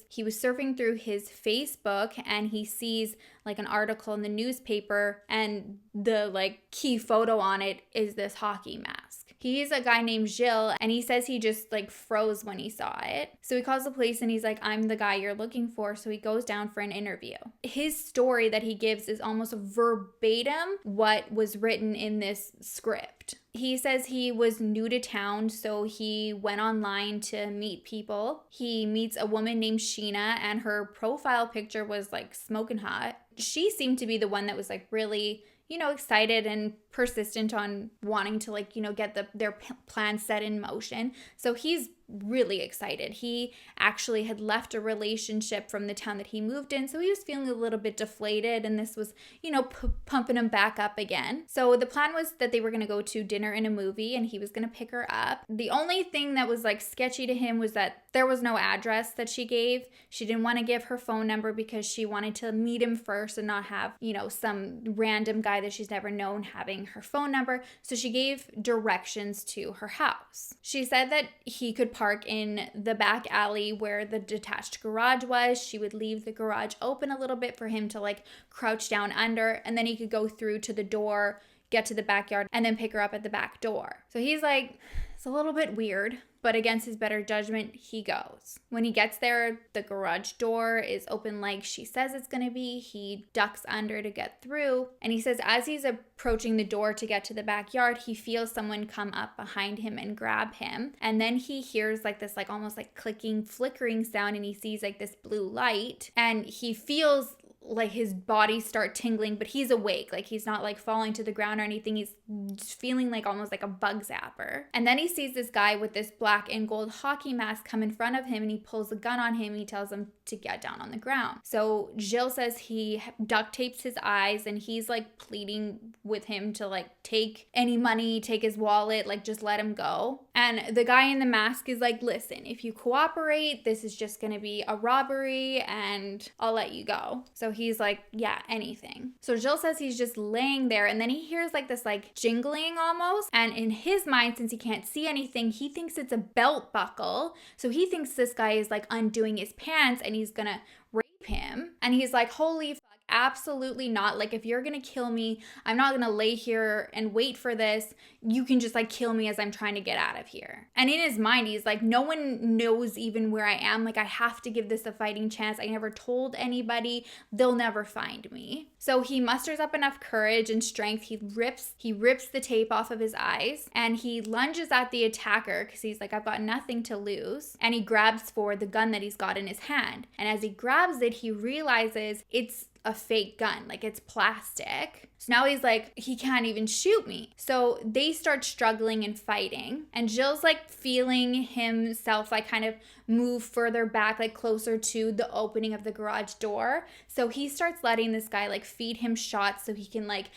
he was surfing through his Facebook and he sees like an article in the newspaper and the like key photo on it is this hockey mask. He's a guy named Gilles and he says he just like froze when he saw it. So he calls the police and he's like, I'm the guy you're looking for. So he goes down for an interview. His story that he gives is almost verbatim what was written in this script. He says he was new to town, so he went online to meet people. He meets a woman named Sheena, and her profile picture was like smoking hot. She seemed to be the one that was like really, excited and persistent on wanting to like, get their plan set in motion. So he's really excited. He actually had left a relationship from the town that he moved in, so he was feeling a little bit deflated, and this was, pumping him back up again. So the plan was that they were going to go to dinner and a movie, and he was going to pick her up. The only thing that was like sketchy to him was that there was no address that she gave. She didn't want to give her phone number because she wanted to meet him first and not have, some random guy that she's never known having her phone number. So she gave directions to her house. She said that he could park in the back alley where the detached garage was. She would leave the garage open a little bit for him to like crouch down under, and then he could go through to the door, get to the backyard, and then pick her up at the back door. So he's like, it's a little bit weird, but against his better judgment, he goes. When he gets there, the garage door is open like she says it's going to be. He ducks under to get through. And he says as he's approaching the door to get to the backyard, he feels someone come up behind him and grab him. And then he hears like this like almost like clicking, flickering sound, and he sees like this blue light. And he feels like his body start tingling, but he's awake. Like he's not like falling to the ground or anything. He's just feeling like almost like a bug zapper. And then he sees this guy with this black and gold hockey mask come in front of him, and he pulls a gun on him. And he tells him to get down on the ground. So Gilles says he duct tapes his eyes, and he's like pleading with him to like take any money, take his wallet, like just let him go. And the guy in the mask is like, listen, if you cooperate, this is just gonna be a robbery and I'll let you go. So he's like, yeah, anything. So Gilles says he's just laying there, and then he hears like this like jingling almost. And in his mind, since he can't see anything, he thinks it's a belt buckle. So he thinks this guy is like undoing his pants and he's gonna rape him. And he's like, holy fuck, absolutely not. Like, if you're gonna kill me, I'm not gonna lay here and wait for this. You can just like kill me as I'm trying to get out of here. And in his mind, he's like, no one knows even where I am. Like, I have to give this a fighting chance. I never told anybody. They'll never find me. So he musters up enough courage and strength. He rips the tape off of his eyes, and he lunges at the attacker because he's like, I've got nothing to lose. And he grabs for the gun that he's got in his hand. And as he grabs it, he realizes it's a fake gun, like it's plastic. So now he's like, he can't even shoot me. So they start struggling and fighting, and Gilles like feeling himself like kind of move further back, like closer to the opening of the garage door. So he starts letting this guy like feed him shots so he can like,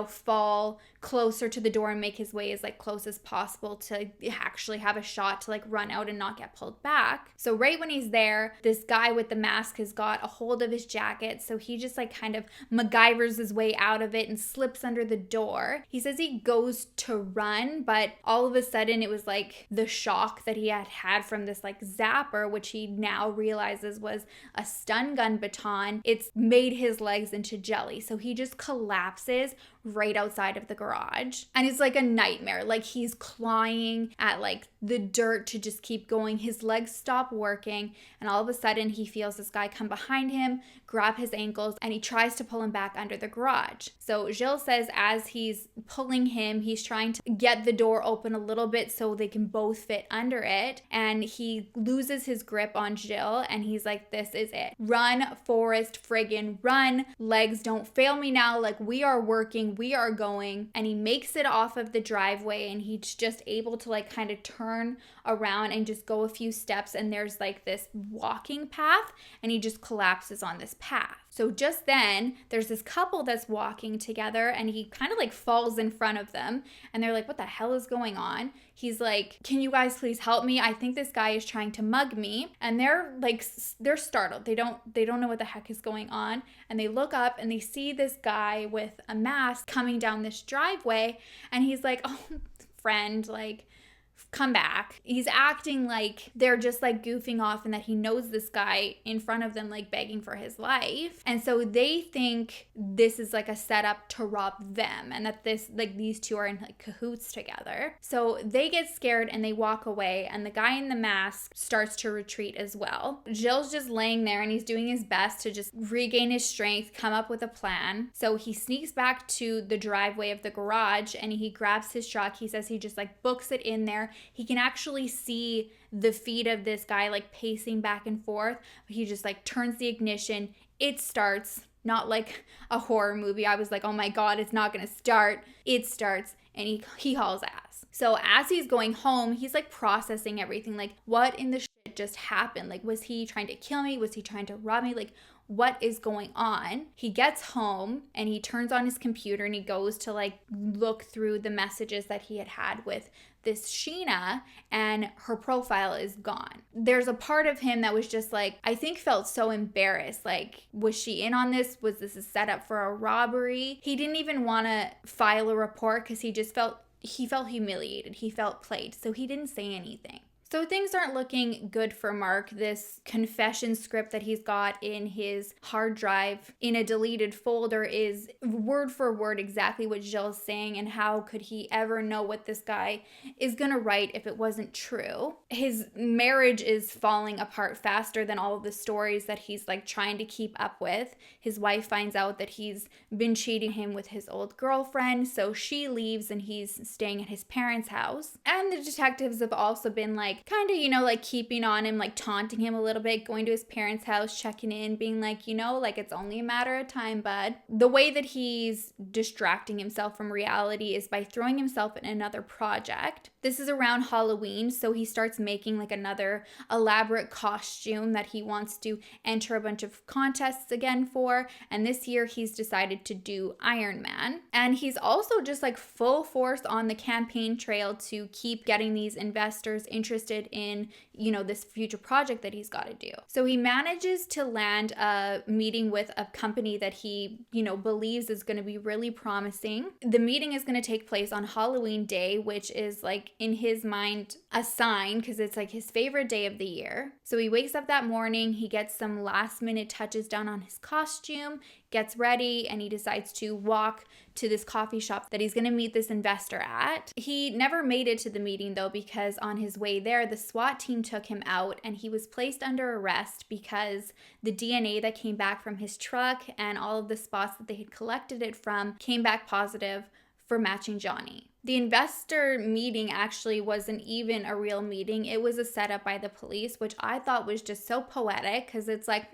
fall closer to the door and make his way as like close as possible to actually have a shot to like run out and not get pulled back. So right when he's there, this guy with the mask has got a hold of his jacket. So he just like kind of MacGyvers his way out of it and slips under the door. He says he goes to run, but all of a sudden it was like the shock that he had from this like zapper, which he now realizes was a stun gun baton. It's made his legs into jelly. So he just collapses right outside of the garage. And it's like a nightmare. Like he's clawing at like the dirt to just keep going. His legs stop working. And all of a sudden he feels this guy come behind him, grab his ankles, and he tries to pull him back under the garage. So Gilles says as he's pulling him, he's trying to get the door open a little bit so they can both fit under it. And he loses his grip on Gilles, and he's like, this is it. Run, Forrest, friggin' run. Legs, don't fail me now. Like, we are working, we are going. And he makes it off of the driveway, and he's just able to like kind of turn around and just go a few steps, and there's like this walking path, and he just collapses on this path. So just then there's this couple that's walking together, and he kind of like falls in front of them, and they're like, what the hell is going on? He's like, can you guys please help me? I think this guy is trying to mug me. And they're startled. They don't know what the heck is going on. And they look up and they see this guy with a mask coming down this driveway, and he's like, oh, friend, like, come back. He's acting like they're just like goofing off and that he knows this guy in front of them, like begging for his life. And so they think this is like a setup to rob them and that these two are in like cahoots together. So they get scared and they walk away, and the guy in the mask starts to retreat as well. Gilles's just laying there and he's doing his best to just regain his strength, come up with a plan. So he sneaks back to the driveway of the garage and he grabs his truck. He says he just like books it in there. He can actually see the feet of this guy like pacing back and forth. He just like turns the ignition. It starts, not like a horror movie. I was like, oh my God, it's not gonna start. It starts and he hauls ass. So as he's going home, he's like processing everything. Like, what in the shit just happened? Like, was he trying to kill me? Was he trying to rob me? Like, what is going on? He gets home and he turns on his computer and he goes to like look through the messages that he had with this Sheena, and her profile is gone. There's a part of him that was just like, I think felt so embarrassed. Like, was she in on this? Was this a setup for a robbery? He didn't even want to file a report because he felt humiliated. He felt played. So he didn't say anything. So things aren't looking good for Mark. This confession script that he's got in his hard drive in a deleted folder is word for word exactly what Gilles is saying, and how could he ever know what this guy is going to write if it wasn't true? His marriage is falling apart faster than all of the stories that he's like trying to keep up with. His wife finds out that he's been cheating him with his old girlfriend, so she leaves and he's staying at his parents' house. And the detectives have also been like kind of, like keeping on him, like taunting him a little bit, going to his parents' house, checking in, being like, like it's only a matter of time, bud. The way that he's distracting himself from reality is by throwing himself in another project. This is around Halloween, so he starts making like another elaborate costume that he wants to enter a bunch of contests again for, and this year he's decided to do Iron Man. And he's also just like full force on the campaign trail to keep getting these investors interested in, this future project that he's got to do. So he manages to land a meeting with a company that he, believes is going to be really promising. The meeting is going to take place on Halloween Day, which is like in his mind a sign because it's like his favorite day of the year. So he wakes up that morning, he gets some last minute touches done on his costume, gets ready, and he decides to walk to this coffee shop that he's going to meet this investor at. He never made it to the meeting though, because on his way there, the SWAT team took him out and he was placed under arrest because the DNA that came back from his truck and all of the spots that they had collected it from came back positive for matching Johnny. The investor meeting actually wasn't even a real meeting. It was a setup by the police, which I thought was just so poetic because it's like,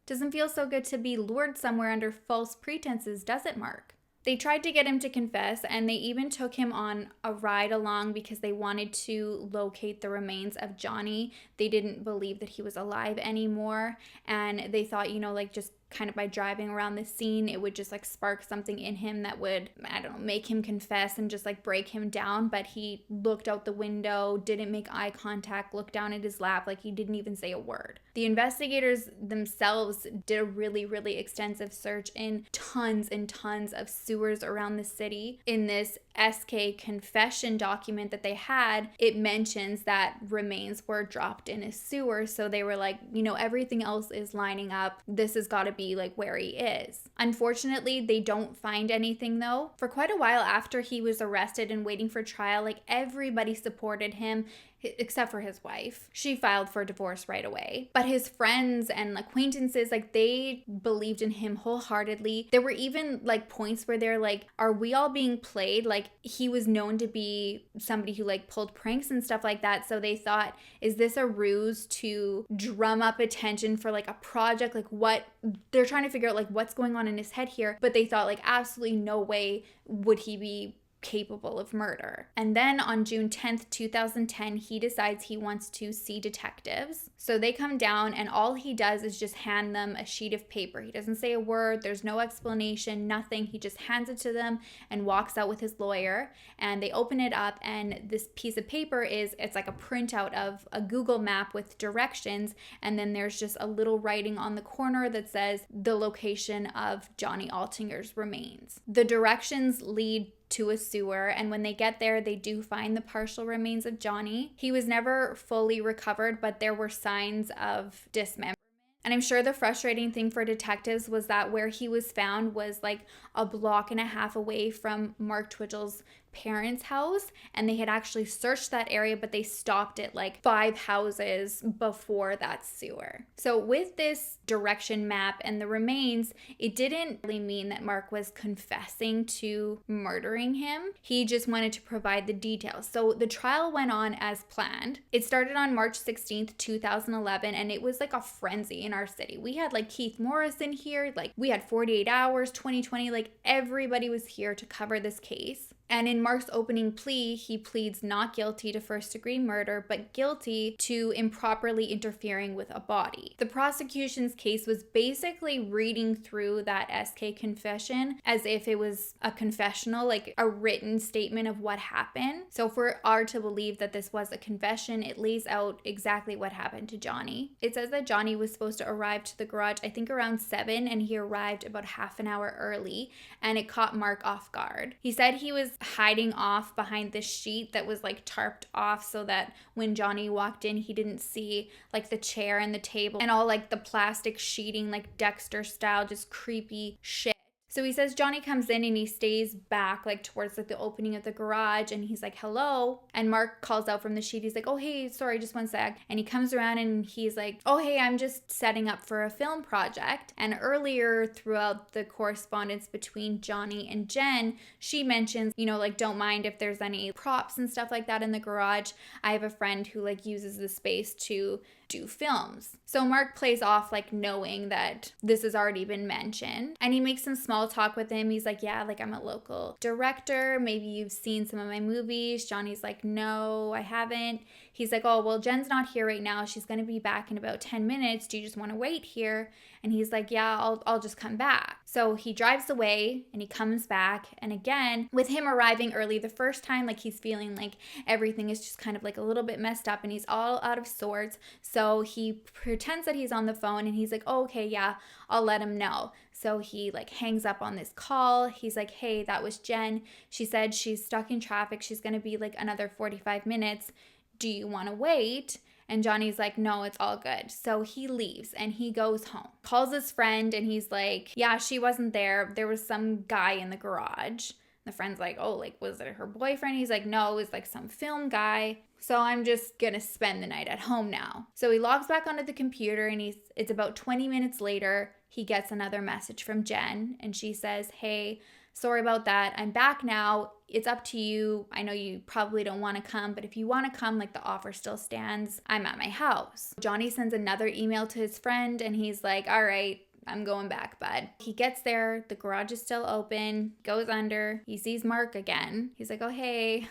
doesn't feel so good to be lured somewhere under false pretenses, does it, Mark? They tried to get him to confess, and they even took him on a ride along because they wanted to locate the remains of Johnny. They didn't believe that he was alive anymore, and they thought, just kind of by driving around the scene, it would just like spark something in him that would, make him confess and just like break him down. But he looked out the window, didn't make eye contact, looked down at his lap, like he didn't even say a word. The investigators themselves did a really, really extensive search in tons and tons of sewers around the city. In this SK confession document that they had, it mentions that remains were dropped in a sewer. So they were like, everything else is lining up. This has got to be like where he is. Unfortunately, they don't find anything though. For quite a while after he was arrested and waiting for trial, like everybody supported him except for his wife. She filed for divorce right away. But his friends and acquaintances, like they believed in him wholeheartedly. There were even like points where they're like, are we all being played? Like he was known to be somebody who like pulled pranks and stuff like that. So they thought, is this a ruse to drum up attention for like a project? Like what? They're trying to figure out like what's going on in his head here. But they thought like absolutely no way would he be capable of murder. And then on June 10th, 2010, he decides he wants to see detectives. So they come down and all he does is just hand them a sheet of paper. He doesn't say a word. There's no explanation, nothing. He just hands it to them and walks out with his lawyer. And they open it up and this piece of paper it's like a printout of a Google map with directions. And then there's just a little writing on the corner that says the location of Johnny Altinger's remains. The directions lead to a sewer, and when they get there, they do find the partial remains of Johnny. He was never fully recovered, but there were signs of dismemberment. And I'm sure the frustrating thing for detectives was that where he was found was like a block and a half away from Mark Twitchell's parents' house, and they had actually searched that area, but they stopped at like 5 houses before that sewer. So with this direction map and the remains, it didn't really mean that Mark was confessing to murdering him. He just wanted to provide the details. So the trial went on as planned. It started on March 16th, 2011, and it was like a frenzy in our city. We had like Keith Morrison here, like we had 48 Hours, 2020, like everybody was here to cover this case. And in Mark's opening plea, he pleads not guilty to first-degree murder, but guilty to improperly interfering with a body. The prosecution's case was basically reading through that SK confession as if it was a confessional, like a written statement of what happened. So if we are to believe that this was a confession, it lays out exactly what happened to Johnny. It says that Johnny was supposed to arrive to the garage, I think around 7, and he arrived about half an hour early, and it caught Mark off guard. He said he was hiding off behind this sheet that was like tarped off so that when Johnny walked in, he didn't see like the chair and the table and all like the plastic sheeting, like Dexter style, just creepy shit. So he says Johnny comes in and he stays back like towards like the opening of the garage, and he's like, hello. And Mark calls out from the sheet. He's like, oh, hey, sorry, just one sec. And he comes around and he's like, oh, hey, I'm just setting up for a film project. And earlier throughout the correspondence between Johnny and Jen, she mentions, you know, like, don't mind if there's any props and stuff like that in the garage. I have a friend who like uses the space to do films. So Mark plays off like knowing that this has already been mentioned, and he makes some small talk with him. He's like, yeah, like I'm a local director. Maybe you've seen some of my movies. Johnny's like, no, I haven't. He's like, oh, well, Jen's not here right now. She's going to be back in about 10 minutes. Do you just want to wait here? And he's like, yeah, I'll just come back. So he drives away and he comes back. And again, with him arriving early the first time, like he's feeling like everything is just kind of like a little bit messed up and he's all out of sorts. So he pretends that he's on the phone and he's like, oh, okay, yeah, I'll let him know. So he like hangs up on this call. He's like, hey, that was Jen. She said she's stuck in traffic. She's going to be like another 45 minutes. Do you want to wait? And Johnny's like, no, it's all good. So he leaves and he goes home, calls his friend, and he's like, yeah, she wasn't there. There was some guy in the garage. The friend's like, oh, like, was it her boyfriend? He's like, no, it was like some film guy. So I'm just gonna spend the night at home now. So he logs back onto the computer and it's about 20 minutes later, he gets another message from Jen and she says, hey, sorry about that. I'm back now. It's up to you. I know you probably don't want to come, but if you want to come, like the offer still stands. I'm at my house. Johnny sends another email to his friend and he's like, all right, I'm going back, bud. He gets there. The garage is still open, goes under. He sees Mark again. He's like, oh, hey,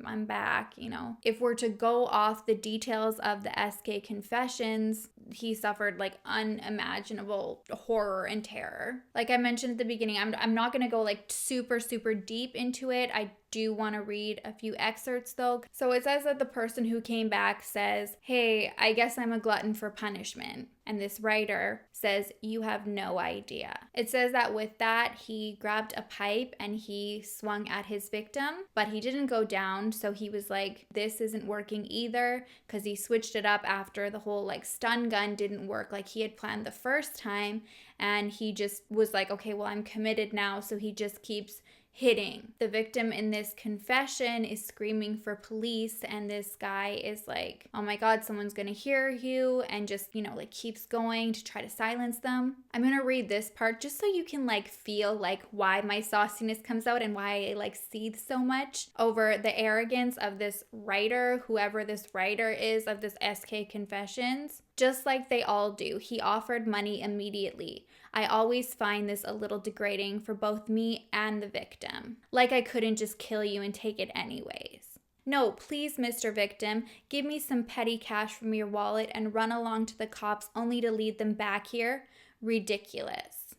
I'm back, you know. If we're to go off the details of the SK confessions, he suffered like unimaginable horror and terror. Like I mentioned at the beginning, I'm not going to go like super deep into it. I do want to read a few excerpts though. So it says that the person who came back says, hey, I guess I'm a glutton for punishment. And this writer says, you have no idea. It says that with that, he grabbed a pipe and he swung at his victim, but he didn't go down. So he was like, this isn't working either, because he switched it up after the whole like stun gun didn't work like he had planned the first time. And he just was like, okay, well, I'm committed now. So he just keeps hitting. The victim in this confession is screaming for police, and this guy is like, oh my God, someone's gonna hear you, and just, you know, like keeps going to try to silence them. I'm gonna read this part just so you can like feel like why my sauciness comes out and why I like seethe so much over the arrogance of this writer, whoever this writer is of this SK Confessions. Just like they all do, he offered money immediately. I always find this a little degrading for both me and the victim. Like I couldn't just kill you and take it anyways. No, please, Mr. Victim, give me some petty cash from your wallet and run along to the cops only to lead them back here. Ridiculous.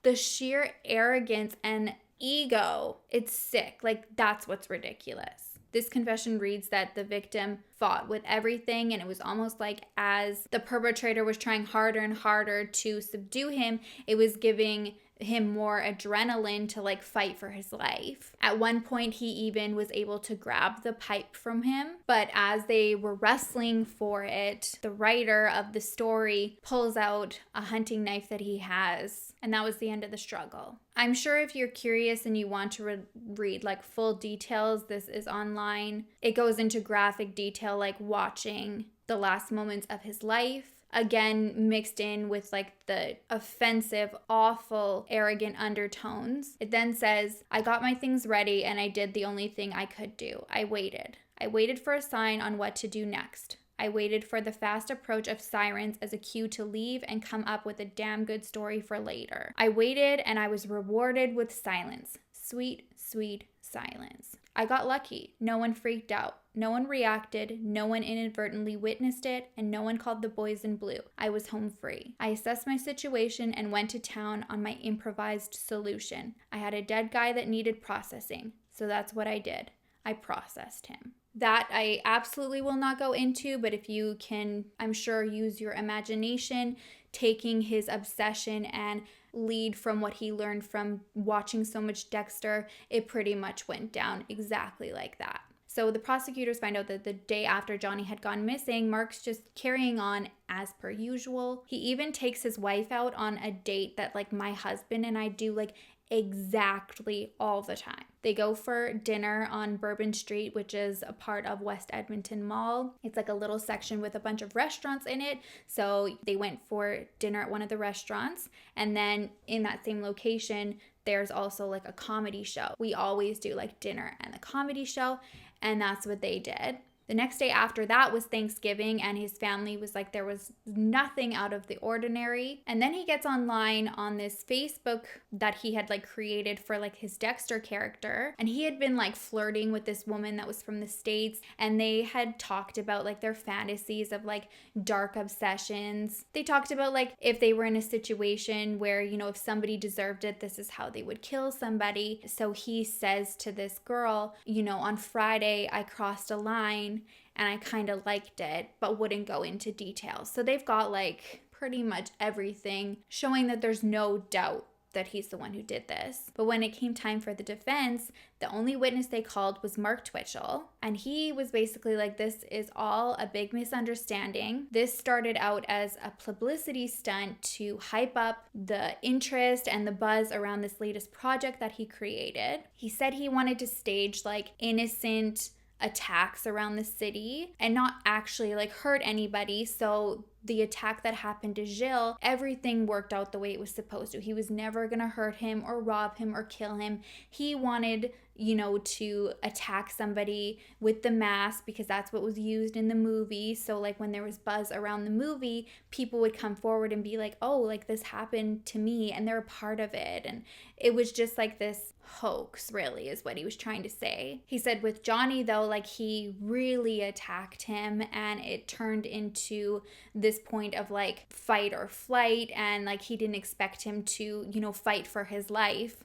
The sheer arrogance and ego, it's sick. Like that's what's ridiculous. This confession reads that the victim fought with everything, and it was almost like as the perpetrator was trying harder and harder to subdue him, it was giving him more adrenaline to like fight for his life. At one point, he even was able to grab the pipe from him, but as they were wrestling for it, the writer of the story pulls out a hunting knife that he has, and that was the end of the struggle. I'm sure if you're curious and you want to read like full details, this is online. It goes into graphic detail, like watching the last moments of his life. Again, mixed in with like the offensive, awful, arrogant undertones. It then says, I got my things ready and I did the only thing I could do. I waited. I waited for a sign on what to do next. I waited for the fast approach of sirens as a cue to leave and come up with a damn good story for later. I waited and I was rewarded with silence. Sweet, sweet silence. I got lucky. No one freaked out. No one reacted, no one inadvertently witnessed it, and no one called the boys in blue. I was home free. I assessed my situation and went to town on my improvised solution. I had a dead guy that needed processing, so that's what I did. I processed him. That I absolutely will not go into, but if you can, I'm sure, use your imagination, taking his obsession and lead from what he learned from watching so much Dexter, it pretty much went down exactly like that. So the prosecutors find out that the day after Johnny had gone missing, Mark's just carrying on as per usual. He even takes his wife out on a date that like my husband and I do like exactly all the time. They go for dinner on Bourbon Street, which is a part of West Edmonton Mall. It's like a little section with a bunch of restaurants in it. So they went for dinner at one of the restaurants. And then in that same location, there's also like a comedy show. We always do like dinner and the comedy show. And that's what they did. The next day after that was Thanksgiving, and his family was like, there was nothing out of the ordinary. And then he gets online on this Facebook that he had like created for like his Dexter character. And he had been like flirting with this woman that was from the States, and they had talked about like their fantasies of like dark obsessions. They talked about like if they were in a situation where, you know, if somebody deserved it, this is how they would kill somebody. So he says to this girl, you know, on Friday, I crossed a line and I kind of liked it, but wouldn't go into details. So they've got like pretty much everything showing that there's no doubt that he's the one who did this. But when it came time for the defense, the only witness they called was Mark Twitchell. And he was basically like, this is all a big misunderstanding. This started out as a publicity stunt to hype up the interest and the buzz around this latest project that he created. He said he wanted to stage like innocent attacks around the city and not actually like hurt anybody. So the attack that happened to Gilles, everything worked out the way it was supposed to. He was never gonna hurt him or rob him or kill him. He wanted, you know, to attack somebody with the mask because that's what was used in the movie. So like when there was buzz around the movie, people would come forward and be like, oh, like this happened to me and they're a part of it. And it was just like this hoax, really, is what he was trying to say. He said with Johnny though, like he really attacked him and it turned into this point of like fight or flight, and like he didn't expect him to, you know, fight for his life.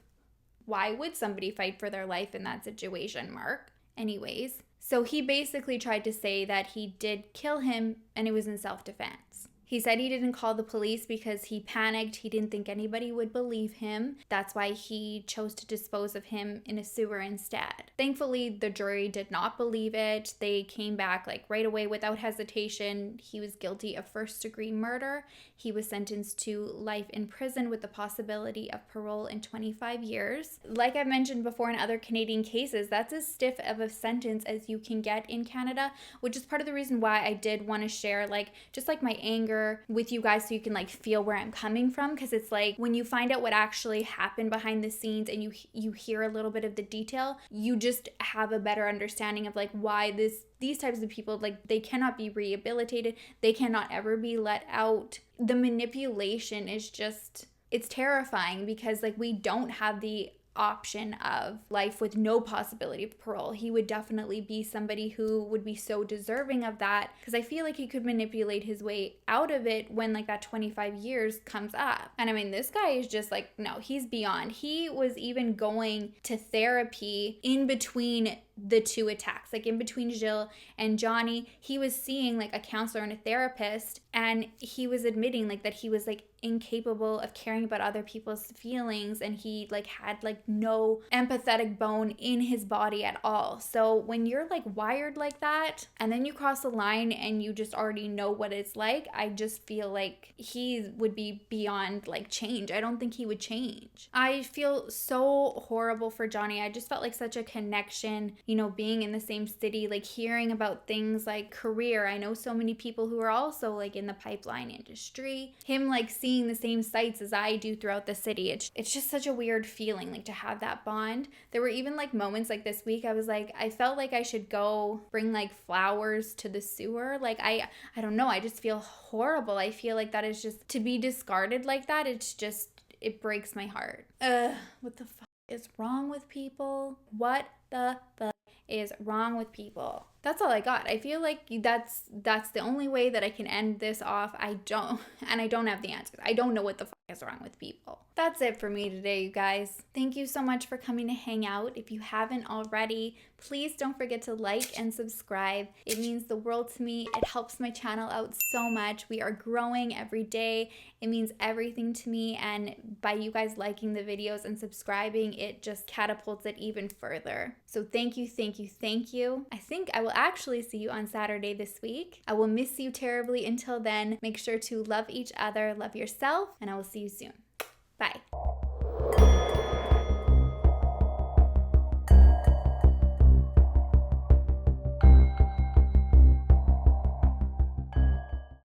Why would somebody fight for their life in that situation, Mark? Anyways, so he basically tried to say that he did kill him and it was in self-defense. He said he didn't call the police because he panicked. He didn't think anybody would believe him. That's why he chose to dispose of him in a sewer instead. Thankfully, the jury did not believe it. They came back like right away without hesitation. He was guilty of first-degree murder. He was sentenced to life in prison with the possibility of parole in 25 years. Like I've mentioned before in other Canadian cases, that's as stiff of a sentence as you can get in Canada, which is part of the reason why I did want to share like just like my anger with you guys so you can like feel where I'm coming from, because it's like when you find out what actually happened behind the scenes and you hear a little bit of the detail, you just have a better understanding of like why these types of people, like they cannot be rehabilitated, they cannot ever be let out. The manipulation is just, it's terrifying because like we don't have the option of life with no possibility of parole. He would definitely be somebody who would be so deserving of that, because I feel like he could manipulate his way out of it when like that 25 years comes up. And I mean, this guy is just like, no, he's beyond. He was even going to therapy in between the two attacks. Like in between Jill and Johnny, he was seeing like a counselor and a therapist, and he was admitting like that he was like incapable of caring about other people's feelings, and he like had like no empathetic bone in his body at all. So when you're like wired like that and then you cross the line and you just already know what it's like, I just feel like he would be beyond like change. I don't think he would change. I feel so horrible for Johnny. I just felt like such a connection, you know, being in the same city, like hearing about things like career. I know so many people who are also like in the pipeline industry. Him like seeing the same sights as I do throughout the city. It's just such a weird feeling, like to have that bond. There were even like moments like this week I was like, I felt like I should go bring like flowers to the sewer. Like I don't know, I just feel horrible. I feel like that is just to be discarded like that. It breaks my heart. What the fuck is wrong with people? What the fuck is wrong with people? That's all I got. I feel like that's the only way that I can end this off. I don't have the answers. I don't know what the fuck is wrong with people. That's it for me today, you guys. Thank you so much for coming to hang out. If you haven't already, please don't forget to like and subscribe. It means the world to me. It helps my channel out so much. We are growing every day. It means everything to me, and by you guys liking the videos and subscribing, it just catapults it even further. So thank you, thank you, thank you. I think I will actually see you on Saturday this week. I will miss you terribly. Until then, make sure to love each other, love yourself, and I will see you soon. Bye.